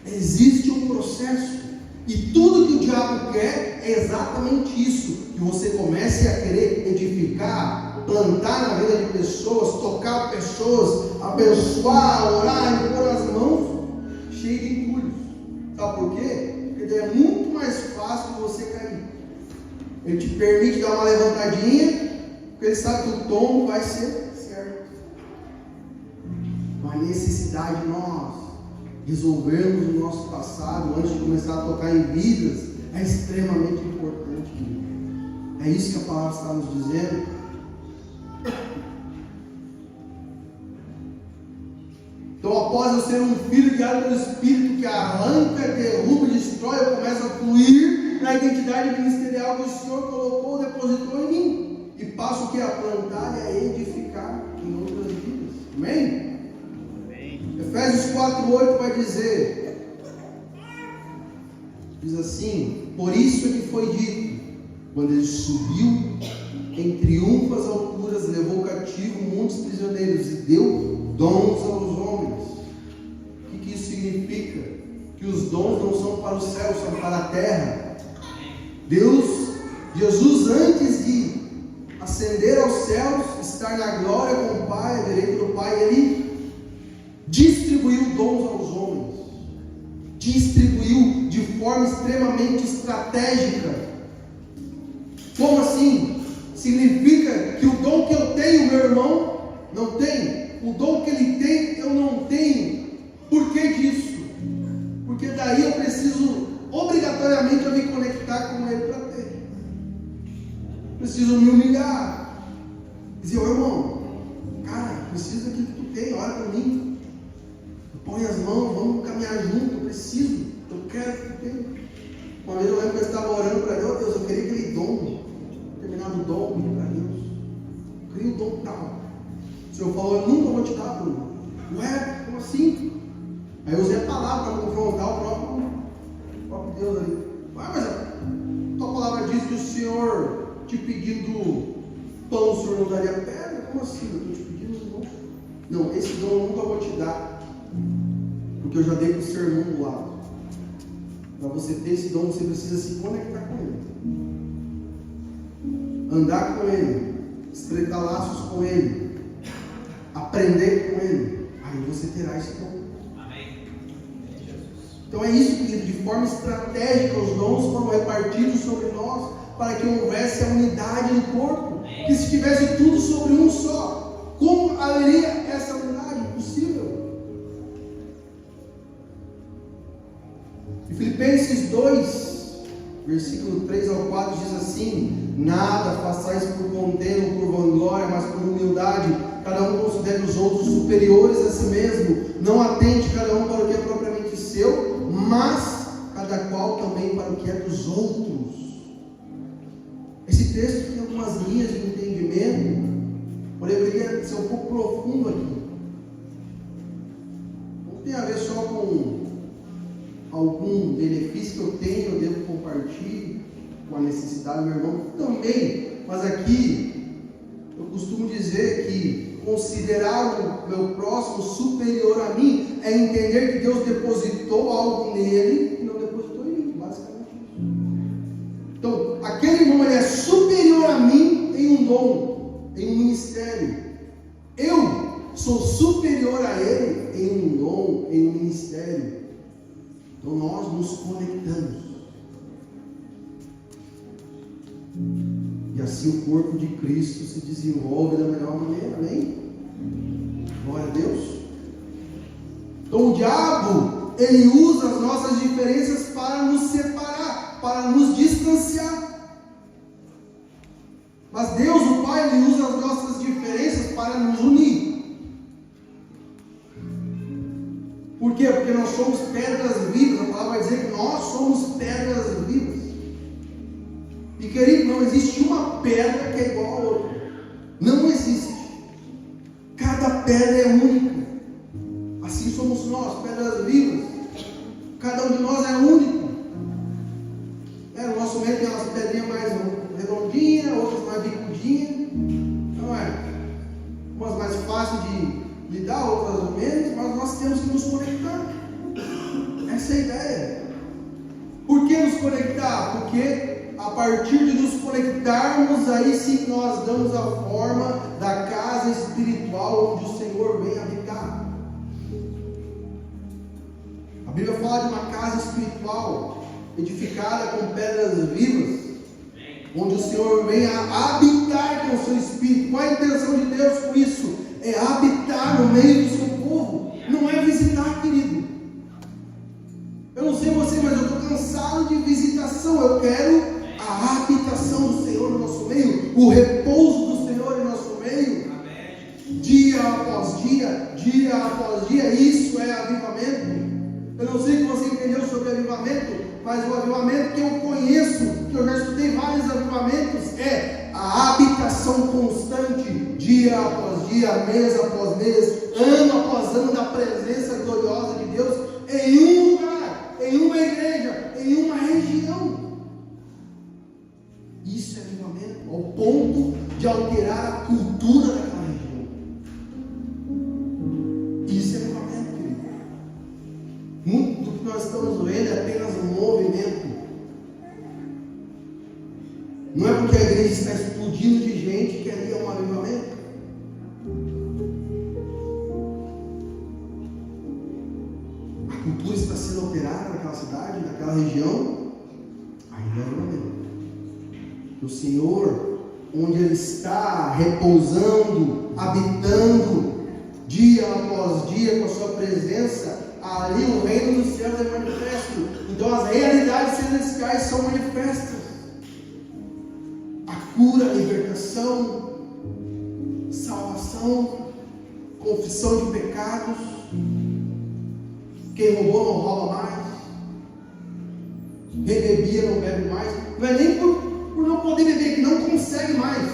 Existe um processo, e tudo que o diabo quer é exatamente isso: que você comece a querer edificar, plantar na vida de pessoas, tocar pessoas, abençoar, orar, impor as mãos, cheio de entulhos. Sabe por quê? Porque é muito mais fácil você cair. Ele te permite dar uma levantadinha, porque ele sabe que o tombo vai ser certo. Uma necessidade de nós resolvermos o nosso passado antes de começar a tocar em vidas é extremamente importante, querido. É isso que a palavra está nos dizendo. após eu ser um filho guiado pelo Espírito que arranca, derruba, destrói, eu começo a fluir na identidade ministerial que o Senhor colocou, depositou em mim. E passo o que? A plantar e a edificar em outras vidas. Amém? Amém. Efésios 4:8 vai dizer, diz assim: por isso é que foi dito, quando ele subiu em triunfo às alturas, levou cativo muitos prisioneiros e deu dons aos homens. O que isso significa? Que os dons não são para o céu, são para a terra. Jesus, antes de ascender aos céus, estar na glória com o Pai, à direita do Pai, ele distribuiu dons aos homens. Distribuiu de forma extremamente estratégica. Como assim? Significa que o dom que eu tenho, meu irmão não tem. O dom que ele tem, eu não tenho. Por que disso? Porque daí eu preciso obrigatoriamente me conectar com ele para ter. Preciso me humilhar. Dizer, ô irmão, cara, preciso daquilo que tu tem, olha para mim. Põe as mãos, vamos caminhar junto, eu preciso, eu quero que tu tenha. Uma vez eu lembro que eu estava orando para Deus, Deus, eu queria aquele dom, determinado dom, pedi para Deus. Eu queria o dom tal. O Senhor falou, eu nunca vou te dar, Bruno. Ué, como assim? Aí eu usei a palavra para confrontar o próprio Deus ali. Ué, mas a tua palavra diz que o Senhor te pedindo pão, o Senhor não daria pedra? Como assim? Eu estou te pedindo dom. Não, esse dom eu nunca vou te dar. Porque eu já dei para o sermão do lado. Para você ter esse dom, você precisa se conectar com ele. Andar com ele. Estreitar laços com ele. Aprender com ele. Aí você terá esse dom. Amém. Então é isso, querido. De forma estratégica, os dons foram repartidos sobre nós para que houvesse a unidade no corpo. Que se tivesse tudo sobre um só, como haveria essa unidade? Impossível. Em Filipenses 2, versículo 3 ao 4 diz assim: nada façais por contenda ou por vanglória, mas por humildade, cada um considere os outros superiores a si mesmo, não atente cada um para o que é propriamente seu, mas cada qual também para o que é dos outros. Esse texto tem algumas linhas de entendimento, porém eu queria ser um pouco profundo aqui. Não tem a ver só com algum benefício que eu tenho, eu devo compartilhar com a necessidade do meu irmão também, mas aqui eu costumo dizer que considerar o meu próximo superior a mim é entender que Deus depositou algo nele e não depositou em mim, basicamente isso. Então, aquele irmão ele é superior a mim em um dom, em um ministério. Eu sou superior a ele em um dom, em um ministério. Então nós nos conectamos. E assim o corpo de Cristo se desenvolve da melhor maneira. Amém? Glória a Deus. Então o diabo, ele usa as nossas diferenças para nos separar, para nos distanciar. Mas Deus, o Pai, ele usa as nossas diferenças para nos unir. Por quê? Porque nós somos pedras vivas. A palavra vai dizer que nós somos pedras vivas. E querido, não existe uma pedra que é igual a outra. Não existe. Cada pedra é única. Assim somos nós, pedras vivas. Cada um de nós é único. No nosso meio tem umas pedrinhas mais redondinhas, outras mais bicudinhas. Não é? Umas mais fáceis de lidar, outras ou menos, mas nós temos que nos conectar. Essa é a ideia. Por que nos conectar? Porque a partir de nos conectarmos, aí sim nós damos a forma da casa espiritual onde o Senhor vem habitar. A Bíblia fala de uma casa espiritual edificada com pedras vivas, onde o Senhor vem a habitar com o seu Espírito. Qual a intenção de Deus com isso? É habitar no meio do seu povo, não é visitar, querido. Eu não sei você, mas eu estou cansado de visitação. Eu quero a habitação do Senhor no nosso meio, o repouso do Senhor em nosso meio. Amém. Dia após dia, dia após dia. Isso é Mas o avivamento que eu conheço, que eu já estudei vários avivamentos, é a habitação constante, dia após dia, mês após mês, ano após ano, da presença gloriosa de Deus em um lugar, em uma igreja, em uma região. Isso é avivamento, ao ponto de alterar a cultura daquela região. Isso é avivamento, querido. Muito do que nós estamos vendo é apenas um movimento. Não é porque a igreja está explodindo de gente que ali é um avivamento. A cultura está sendo alterada naquela cidade, naquela região, ainda é avivamento. O Senhor, onde Ele está repousando, habitando, dia após dia com a sua presença, ali o reino dos céus é manifesto. Então as realidades celestiais são manifestas. A cura, a libertação, salvação, confissão de pecados. Quem roubou não rouba mais. Quem bebia não bebe mais. Não é nem por não poder beber, que não consegue mais.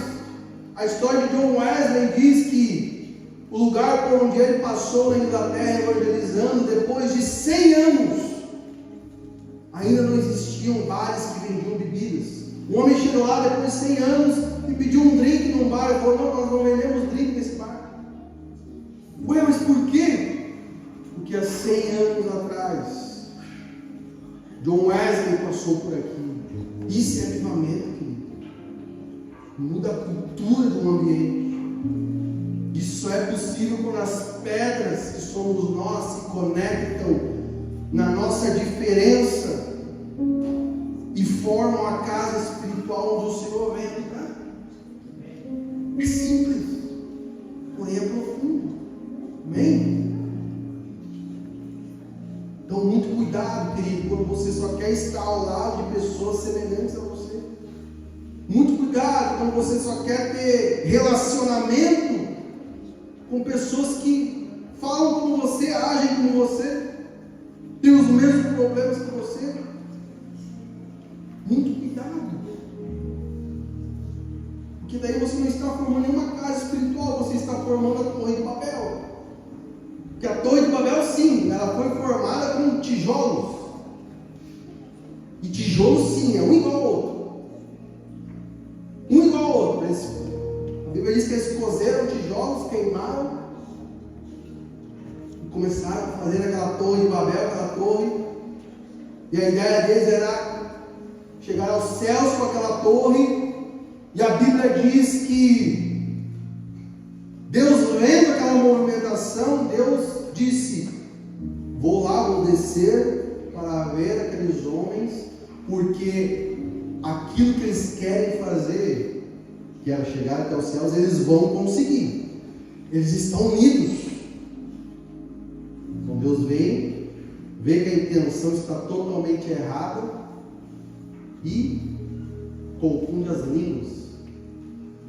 A história de John Wesley diz que o lugar por onde ele passou na Inglaterra evangelizando, depois de 100 anos, ainda não existiam bares que vendiam bebidas. Um homem chegou lá depois de 100 anos e pediu um drink num bar. Ele falou: não, nós não vendemos drink nesse bar. Ué, mas por quê? Porque há 100 anos atrás, John Wesley passou por aqui. Isso é avivamento, querido. Muda a cultura do ambiente. Isso só é possível quando as pedras que somos nós se conectam na nossa diferença e formam a casa espiritual onde o Senhor vem habitar. É simples, porém é profundo. Amém? Então, muito cuidado, querido, quando você só quer estar ao lado de pessoas semelhantes a você. Muito cuidado quando você só quer ter relacionamento com pessoas que falam como você, agem como você, têm os mesmos problemas que você. Muito cuidado. Porque daí você não está formando nenhuma casa espiritual, você está formando a Torre de Babel. Porque a Torre de Babel, sim, ela foi formada com tijolos. E tijolos, sim, é um igual ao outro. Um igual ao outro. A Bíblia diz que eles cozeram tijolos, queimaram e começaram a fazer aquela Torre de Babel, aquela torre. E a ideia deles era chegar aos céus com aquela torre. E a Bíblia diz que Deus, vendo aquela movimentação, Deus disse: vou lá, vou descer para ver aqueles homens, porque aquilo que eles querem fazer, que era chegar até os céus, eles vão conseguir. Eles estão unidos. Então Deus vem, vê que a intenção está totalmente errada e confunde as línguas.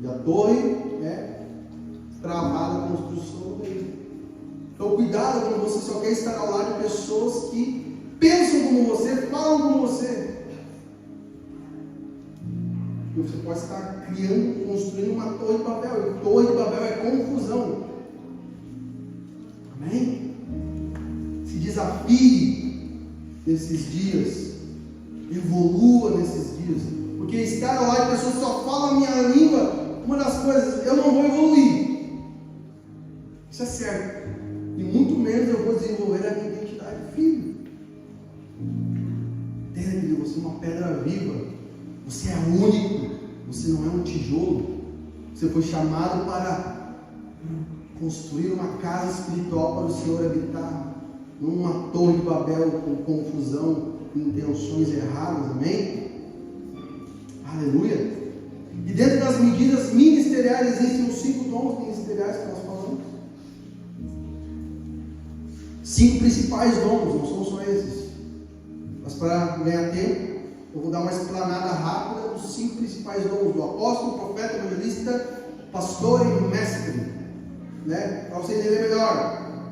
E a torre é travada a construção no meio. Então cuidado quando você só quer estar ao lado de pessoas que pensam como você, falam como você. E você pode estar criando, construindo uma torre de Babel. E torre de Babel é confusão. Amém? Se desafie nesses dias. Evolua nesses dias. Porque estar ao lado de pessoas que só falam a minha língua, uma das coisas, eu não vou evoluir. Isso é certo. E muito menos eu vou desenvolver a minha identidade de filho. Entende? Você é uma pedra viva. Você é único. Você não é um tijolo. Você foi chamado para construir uma casa espiritual para o Senhor habitar. Não uma torre de Babel com confusão, intenções erradas. Amém? Aleluia. E dentro das medidas ministeriais existem os 5 dons ministeriais que nós falamos. 5 principais dons, não são só esses. Mas para ganhar tempo, eu vou dar uma explanada rápida dos 5 principais dons: do apóstolo, profeta, evangelista, pastor e mestre. Né? Para você entender melhor,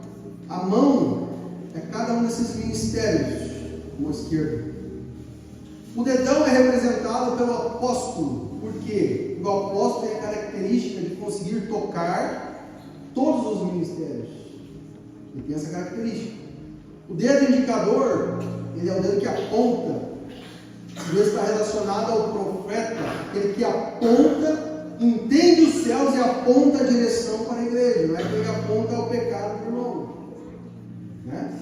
a mão é cada um desses ministérios. Mão esquerda. O dedão é representado pelo apóstolo. Por quê? O apóstolo tem a característica de conseguir tocar todos os ministérios. Ele tem essa característica. O dedo indicador, ele é o dedo que aponta. O dedo está relacionado ao profeta, aquele que aponta, entende os céus e aponta a direção para a igreja. Não é que ele aponta ao pecado do irmão. Né?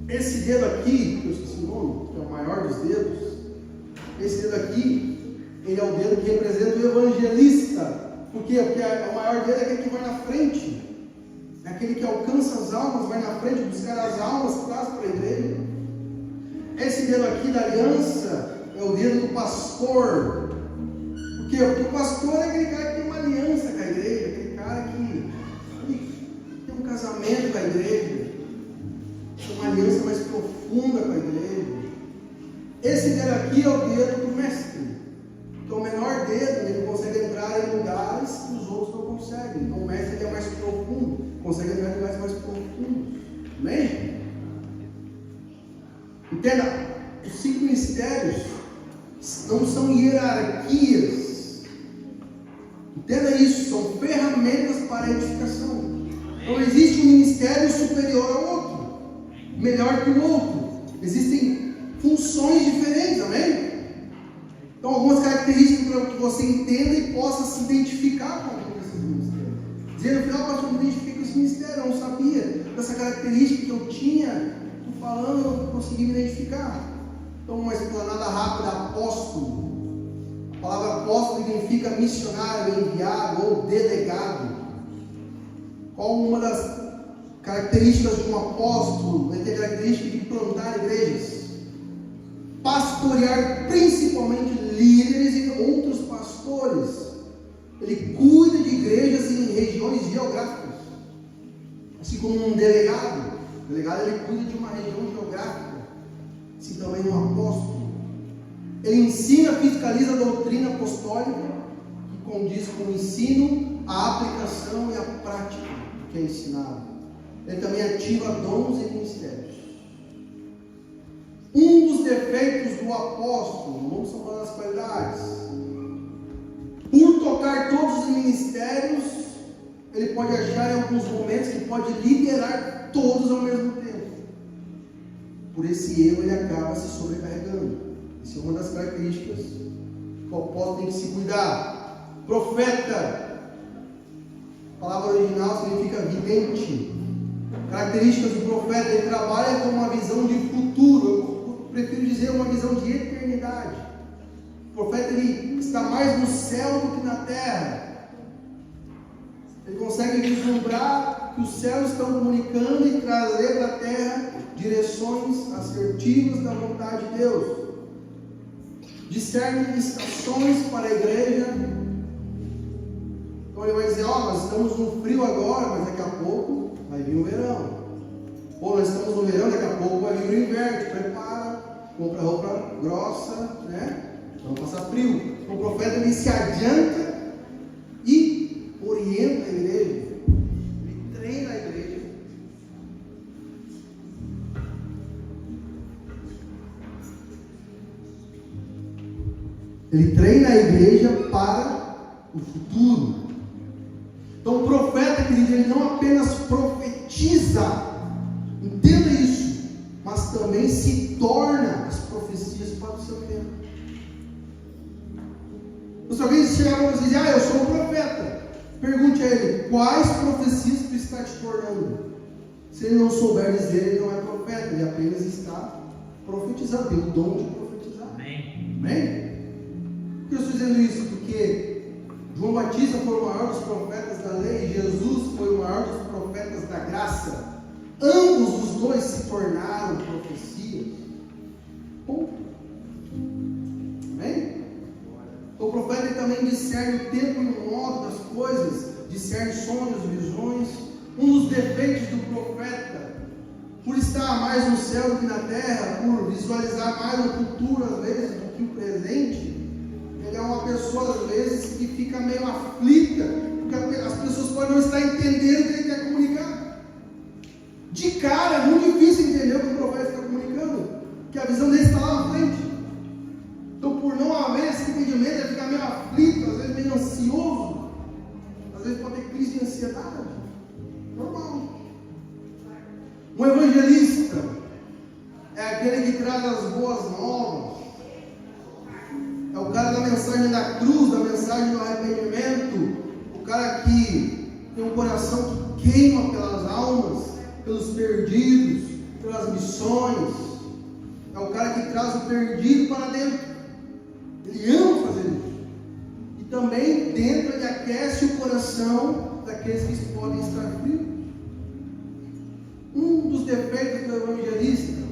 Esse dedo aqui, que eu esqueci o nome, que é o maior dos dedos, esse dedo aqui, ele é o dedo que representa o evangelista. Por quê? Porque o maior dedo é aquele que vai na frente, é aquele que alcança as almas, vai na frente buscar as almas, traz para a igreja. Esse dedo aqui da aliança é o dedo do pastor. Por quê? Porque o pastor é aquele cara que tem uma aliança com a igreja, aquele cara que tem um casamento com a igreja, uma aliança mais profunda com a igreja. Esse dedo aqui é o dedo do mestre, que é o menor dedo, ele consegue entrar em lugares que os outros não conseguem. Então o mestre ele é mais profundo, consegue entrar em lugares mais profundos. Amém? Entenda, os 5 mistérios não são hierarquias. Entenda isso, são ferramentas para a edificação. Não existe um ministério superior ao outro, melhor que o outro. Existem funções diferentes, amém? Então, algumas características para que você entenda e possa se identificar com algum desses ministérios. Dizer no final, pastor, eu me identifiquei com esse ministério, eu não sabia dessa característica que eu tinha, estou falando, eu não consegui me identificar. Então, uma explanada rápida, apóstolo. A palavra apóstolo significa missionário, enviado ou delegado. Qual uma das características de um apóstolo? Ele tem a característica de plantar igrejas, pastorear principalmente líderes e outros pastores. Ele cuida de igrejas em regiões geográficas, assim como um delegado. O delegado ele cuida de uma região geográfica, assim também um apóstolo. Ele ensina, fiscaliza a doutrina apostólica, que condiz com o ensino, a aplicação e a prática do que é ensinado. Ele também ativa dons e ministérios. Um dos defeitos do apóstolo, não vamos falar das qualidades, por tocar todos os ministérios, ele pode achar em alguns momentos que pode liderar todos ao mesmo tempo. Por esse erro ele acaba se sobrecarregando. Essa é uma das características que o apóstolo tem que se cuidar. Profeta, a palavra original significa vidente. Características do profeta, ele trabalha com uma visão de futuro, eu prefiro dizer uma visão de eternidade. O profeta ele está mais no céu do que na terra. Ele consegue vislumbrar que os céus estão comunicando e trazer para a terra direções assertivas da vontade de Deus. Discerne estações para a igreja. Então ele vai dizer, nós estamos no frio agora, mas daqui a pouco vai vir o verão. Ou nós estamos no verão, daqui a pouco vai vir o inverno. Prepara, compra roupa grossa, né? Vamos passar frio. Então, o profeta ele se adianta e orienta a igreja. Ele treina a igreja. Ele treina a igreja para o futuro. Então o profeta, querido, ele não apenas profetiza, entenda isso, mas também se torna as profecias para o seu tempo. Então, se alguém chegar para você e dizer, eu sou um profeta, pergunte a ele, quais profecias tu está te tornando? Se ele não souber dizer, ele não é profeta, ele apenas está profetizando, tem o dom de profetizar. Amém? Amém? Por que eu estou dizendo isso? Porque João Batista foi o maior dos profetas da lei, Jesus foi o maior dos profetas da graça. Ambos os dois se tornaram profecias. Ponto. Amém? O profeta ele também discerne o tempo e o modo das coisas, discerne sonhos, visões. Um dos defeitos do profeta, por estar mais no céu do que na terra, por visualizar mais o futuro às vezes do que o presente, ele é uma pessoa às vezes que fica meio aflita, porque as pessoas podem não estar entendendo o que ele quer comunicar. De cara é muito difícil entender o que o profeta está comunicando. porque a visão dele está lá na frente. Então, por não haver esse entendimento, ele fica meio aflito, às vezes meio ansioso, às vezes pode ter crise de ansiedade. Normal. Um evangelista é aquele que traz as boas novas, é o cara da mensagem da cruz, da mensagem do arrependimento, o cara que tem um coração que queima pelas almas, pelos perdidos, pelas missões, é o cara que traz o perdido para dentro. Ele ama fazer isso. E também dentro ele aquece o coração daqueles que podem estar frios. Um dos defeitos do evangelista,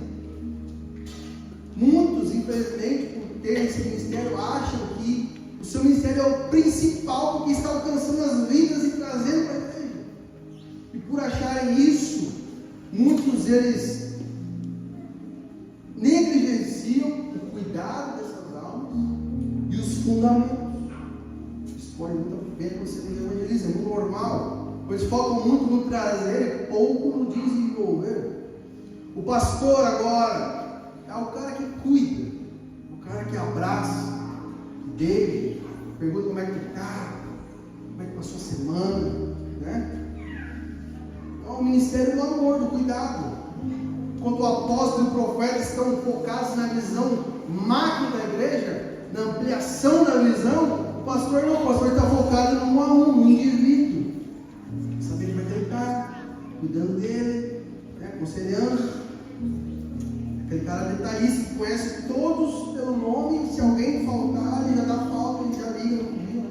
muitos, infelizmente, por ter esse ministério, acham que o seu ministério é o principal, porque está alcançando as vidas e trazendo para a igreja. E por acharem isso, muitos deles negligenciam o cuidado dessas almas e os fundamentos. Isso pode muito bem acontecer no evangelismo, é muito normal. Eles focam muito no trazer e pouco no desenvolver. O pastor agora é o cara que cuida, o cara que abraça, que beija, pergunta como é que está, como é que passou a semana, né? É o ministério do amor, do cuidado. Enquanto o apóstolo e o profeta estão focados na visão macro da igreja, na ampliação da visão, o pastor não, o pastor está focado no 1 a 1, no indivíduo. Sabendo como é que ele está, cuidando dele, né, aconselhando. Aquele cara detalhista que conhece todos pelo nome, e se alguém faltar, ele já dá falta, ele já liga no dia.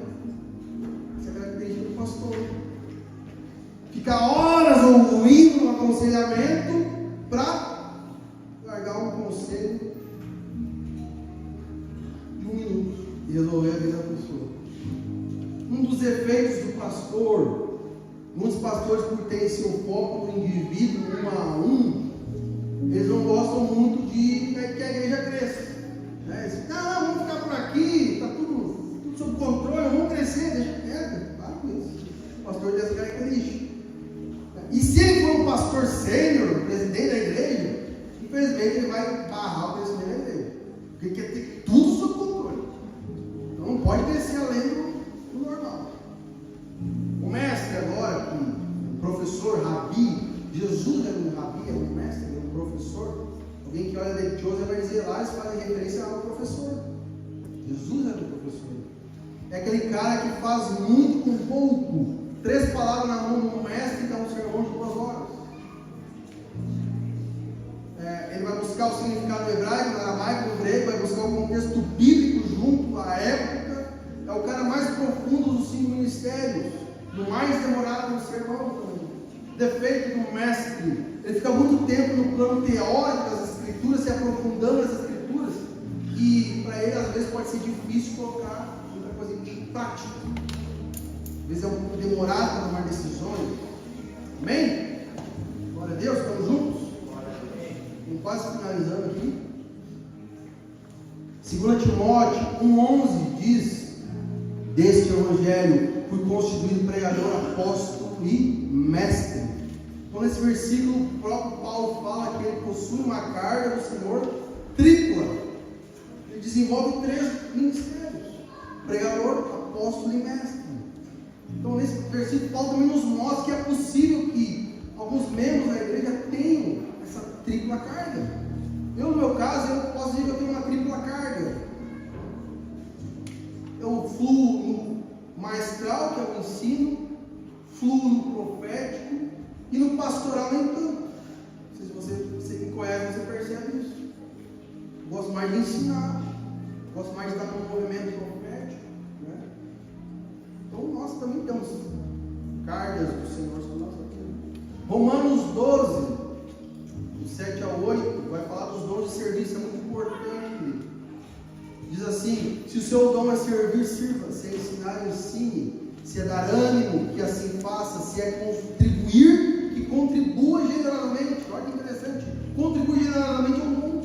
Essa é a característica do pastor. Fica horas ouvindo um aconselhamento para largar um conselho de 1 minuto e resolver a vida da pessoa. Um dos efeitos do pastor, muitos pastores, por terem seu foco no indivíduo, 1 a 1, eles não gostam muito de que a igreja cresça. Né? Eles dizem, não, vamos ficar por aqui, está tudo sob controle, vamos crescer, deixa quieto, para com isso. O pastor dessa característica. E se ele for um pastor sênior, presidente da igreja, infelizmente ele vai barrar o crescimento da igreja, porque quer ter tudo sob controle. Então não pode crescer além do normal. O mestre agora, o professor, rabi, Jesus é um rabi, é um mestre, é um professor. Alguém que olha de Joseph vai dizer lá, eles fazem referência ao professor. Jesus é um professor. É aquele cara que faz muito com pouco. 3 palavras na mão de um mestre e dá um sermão de 2 horas. Ele vai buscar o significado do hebraico, do aramaico, do grego, vai buscar o contexto bíblico junto à época. É o cara mais profundo dos 5 ministérios, do mais demorado no sermão também. Defeito do mestre, ele fica muito tempo no plano teórico das escrituras, se aprofundando nas escrituras, e para ele às vezes pode ser difícil colocar muita coisa em prática. Às vezes é um pouco demorado para tomar decisões. Amém? Glória a Deus, estamos juntos? Estamos quase finalizando aqui. 2 Timóteo 1,11 diz deste evangelho: fui constituído pregador, apóstolo e mestre. Então nesse versículo o próprio Paulo fala que ele possui uma carga do Senhor tripla. Ele desenvolve 3 ministérios: pregador, apóstolo e mestre. Então nesse versículo Paulo também nos mostra que é possível que alguns membros da igreja tenham essa tripla carga. Eu, no meu caso, eu posso dizer que eu tenho uma tripla carga. Eu fluo no maestral, que é o ensino, fluo no profético e no pastoral nem tanto. Não sei se você me conhece, você percebe isso. Eu gosto mais de ensinar, gosto mais de estar no movimento profético, né? Então nós também temos cargas do Senhor sobre nós aqui. Romanos 12, do 7 ao 8, vai falar dos dons de serviço, é muito importante. Diz assim: se o seu dom é servir, sirva; se é ensinar, ensine; se é dar ânimo, que assim faça; se é contribuir, que contribua generosamente. Olha que interessante, contribuir generosamente é um dom.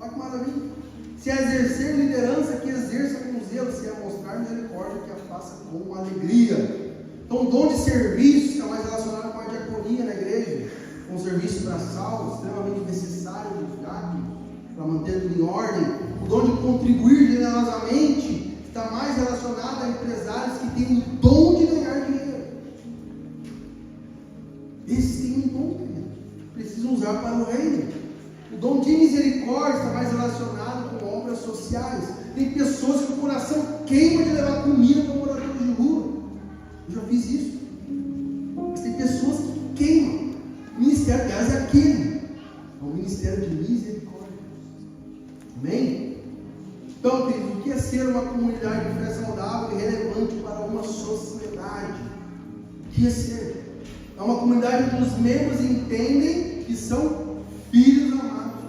Olha que maravilha. Se é exercer liderança, que exerça com zelo; se é mostrar misericórdia, que a faça com alegria. Então o dom de serviço está mais relacionado com a diaconia na igreja, com o serviço braçal, extremamente necessário. emissário dos diáconos, para manter tudo em ordem. O dom de contribuir generosamente está mais relacionado a empresários que têm o dom de ganhar dinheiro. Esses têm um dom, querido. Precisam usar para o reino. O dom de misericórdia está mais relacionado com obras sociais. Tem pessoas que o coração queima de levar comida para moradores de rua. Eu já fiz isso. Mas tem pessoas que queimam. O ministério, aliás, é aquele. É um ministério de misericórdia. Amém? Então, querido, o que é ser uma comunidade de fé saudável e relevante para uma sociedade? O que é ser? É uma comunidade que os membros entendem que são filhos amados,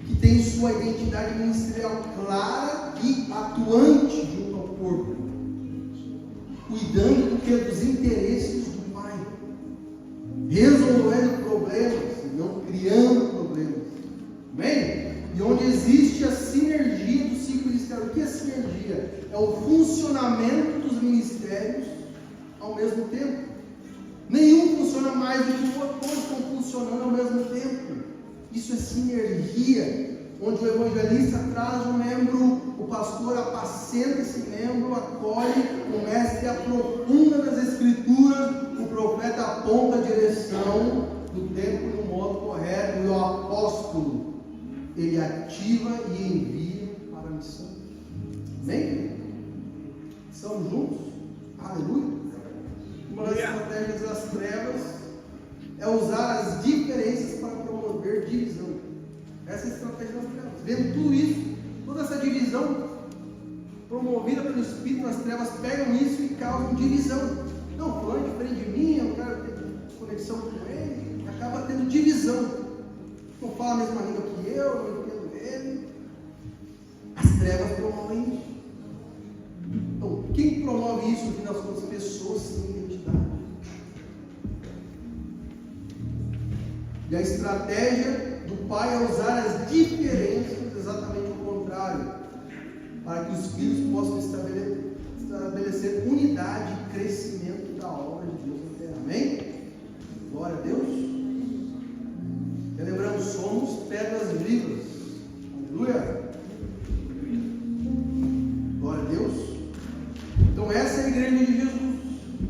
que tem sua identidade ministerial clara e atuante junto ao corpo, cuidando dos interesses do Pai, resolvendo problemas, não criando problemas. Amém? E onde existe a sinergia do ciclo ministerial. O que é sinergia? É o funcionamento dos ministérios ao mesmo tempo. Nenhum funciona mais do que o outro, todos estão funcionando ao mesmo tempo. Isso é sinergia, onde o evangelista traz um membro, o pastor apacenta esse membro, acolhe, o mestre aprofunda nas escrituras, o profeta aponta a direção do tempo e do modo correto, e o apóstolo, ele ativa e envia para a missão. Amém? Estamos juntos? Aleluia! Uma das estratégias das trevas é usar as diferenças para promover divisão. Essa é a estratégia das trevas. Vendo tudo isso, toda essa divisão promovida pelo Espírito, as trevas pegam isso e causam divisão. Não, fulano é diferente de mim, eu quero ter conexão com ele, acaba tendo divisão. Não fala a mesma língua que eu, não entendo ele. As trevas promovem isso. Então, quem promove isso no final das contas? Pessoas sem identidade. E a estratégia do Pai é usar as diferenças, exatamente o contrário, para que os filhos possam estabelecer unidade e crescimento da obra de Deus na terra. Amém? Glória a Deus. Lembramos, somos pedras vivas. Aleluia. Glória a Deus. Então essa é a igreja de Jesus,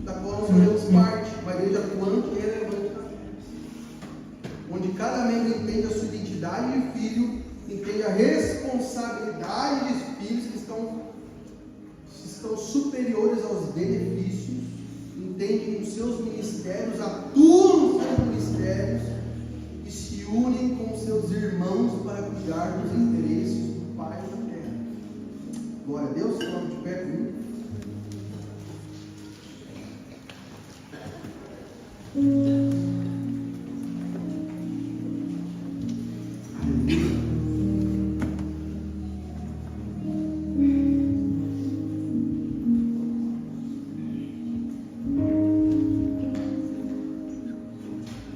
da qual nós fazemos parte, uma igreja atuante e relevante, onde cada membro entende a sua identidade de filho, entende a responsabilidade de filhos que estão superiores aos benefícios, entende que os seus ministérios atuam nos seus ministérios e se unem com seus irmãos para cuidar dos interesses do Pai na terra. Glória a Deus, vamos de pé comigo.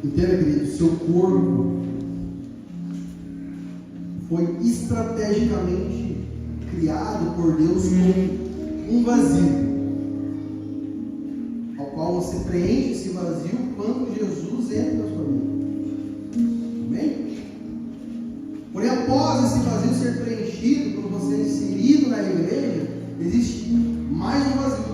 Entenda, querido, seu corpo foi estrategicamente criado por Deus como um vazio, ao qual você preenche esse vazio quando Jesus entra na sua vida. Amém? Porém, após esse vazio ser preenchido, quando você é inserido na igreja, existe mais um vazio,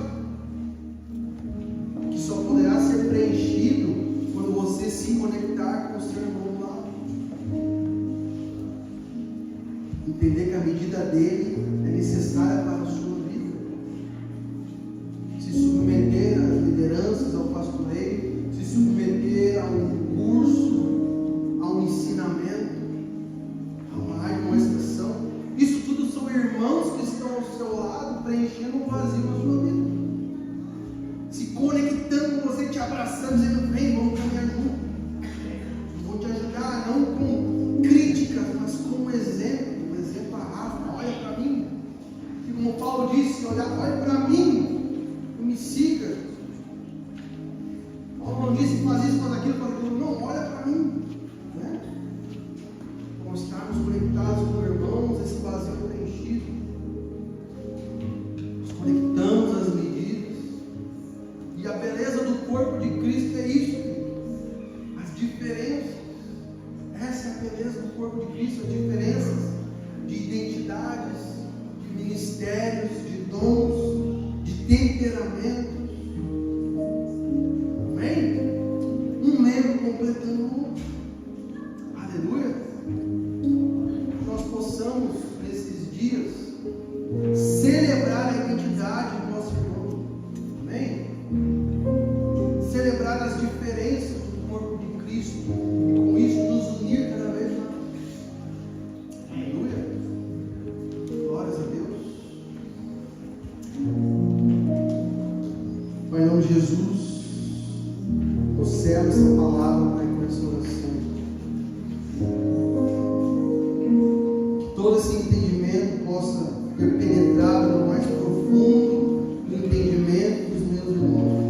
que só poderá ser preenchido quando você se conectar com o seu irmão do lado. Entender que a medida dele é necessária para a sua vida. Se submeter às lideranças, ao pastoreio, se submeter a um curso, a um ensinamento, a uma admoestação. Isso tudo são irmãos que estão ao seu lado, preenchendo um vazio na sua vida. Se conectando com você, te abraçando, dizendo: vem, vamos caminhar junto. Vou te ajudar, não com críticas, mas com um exemplo a Rafa, olha para mim. E como Paulo disse, olha para mim, me siga. Paulo não disse faz isso, faz aquilo, não, olha para mim. Né? Como estarmos conectados com irmãos, esse vazio preenchido. Nos conectamos às medidas. E a beleza do corpo de Cristo é isso. As diferenças. Essa é a beleza. temperamentos. Amém? Um membro completando o outro. Aleluia. Que nós possamos, nesses dias, celebrar a identidade do nosso irmão. Amém? Celebrar as diferenças do corpo de Cristo. E com isso nos unir cada vez mais. Aleluia. Glórias a Deus. Pai, em nome de Jesus, eu selo essa palavra, Pai, com essa oração. Que todo esse entendimento possa ter penetrado no mais profundo do entendimento dos meus irmãos.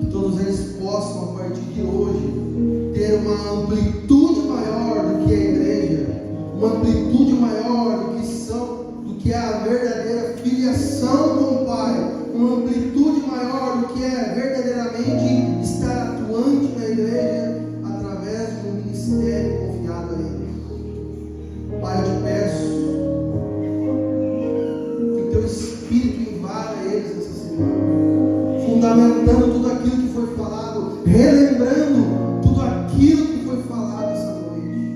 Que todos eles possam, a partir de hoje, ter uma amplitude maior do que a igreja, uma amplitude maior do que é a verdadeira filiação com o Pai, uma amplitude maior do que é verdadeiramente estar atuante na igreja através do ministério confiado a eles. Pai, eu te peço que o teu Espírito invada eles essa semana, fundamentando tudo aquilo que foi falado, relembrando tudo aquilo que foi falado essa noite,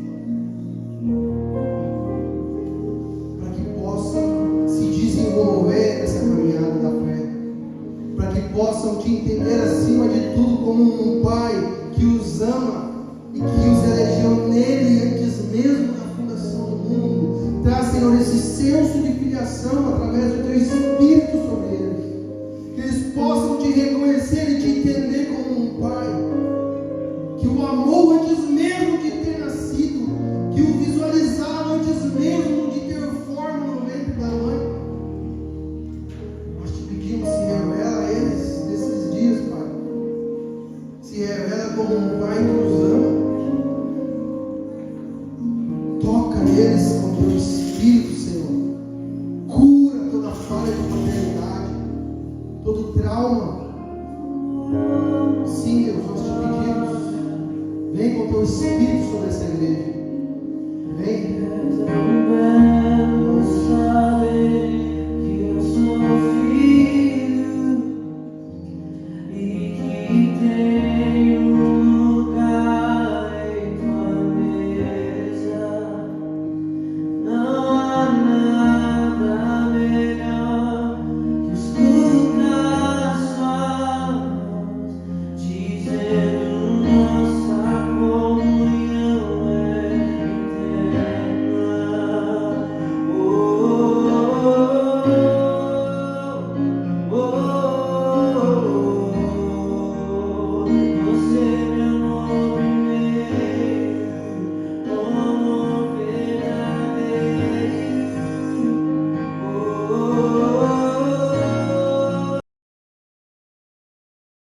para que possam se desenvolver nessa caminhada da fé, para que possam te entender acima de tudo como um Pai que os ama e que os elegeu nele antes mesmo da fundação do mundo. Traz, Senhor, esse senso de filiação através do teu Espírito sobre eles, que eles possam te reconhecer e te entender como um Pai que o amou antes mesmo de ter nascido, que o visualizava antes mesmo de ter forma no ventre da mãe. Nós te pedimos, se revela a eles nesses dias, Pai. Se revela como um Pai que os ama. Toca neles com teu Espírito, Senhor. Cura toda falha de paternidade, todo trauma. Sim, Deus, nós te pedimos. Vem com teu Espírito sobre essa igreja.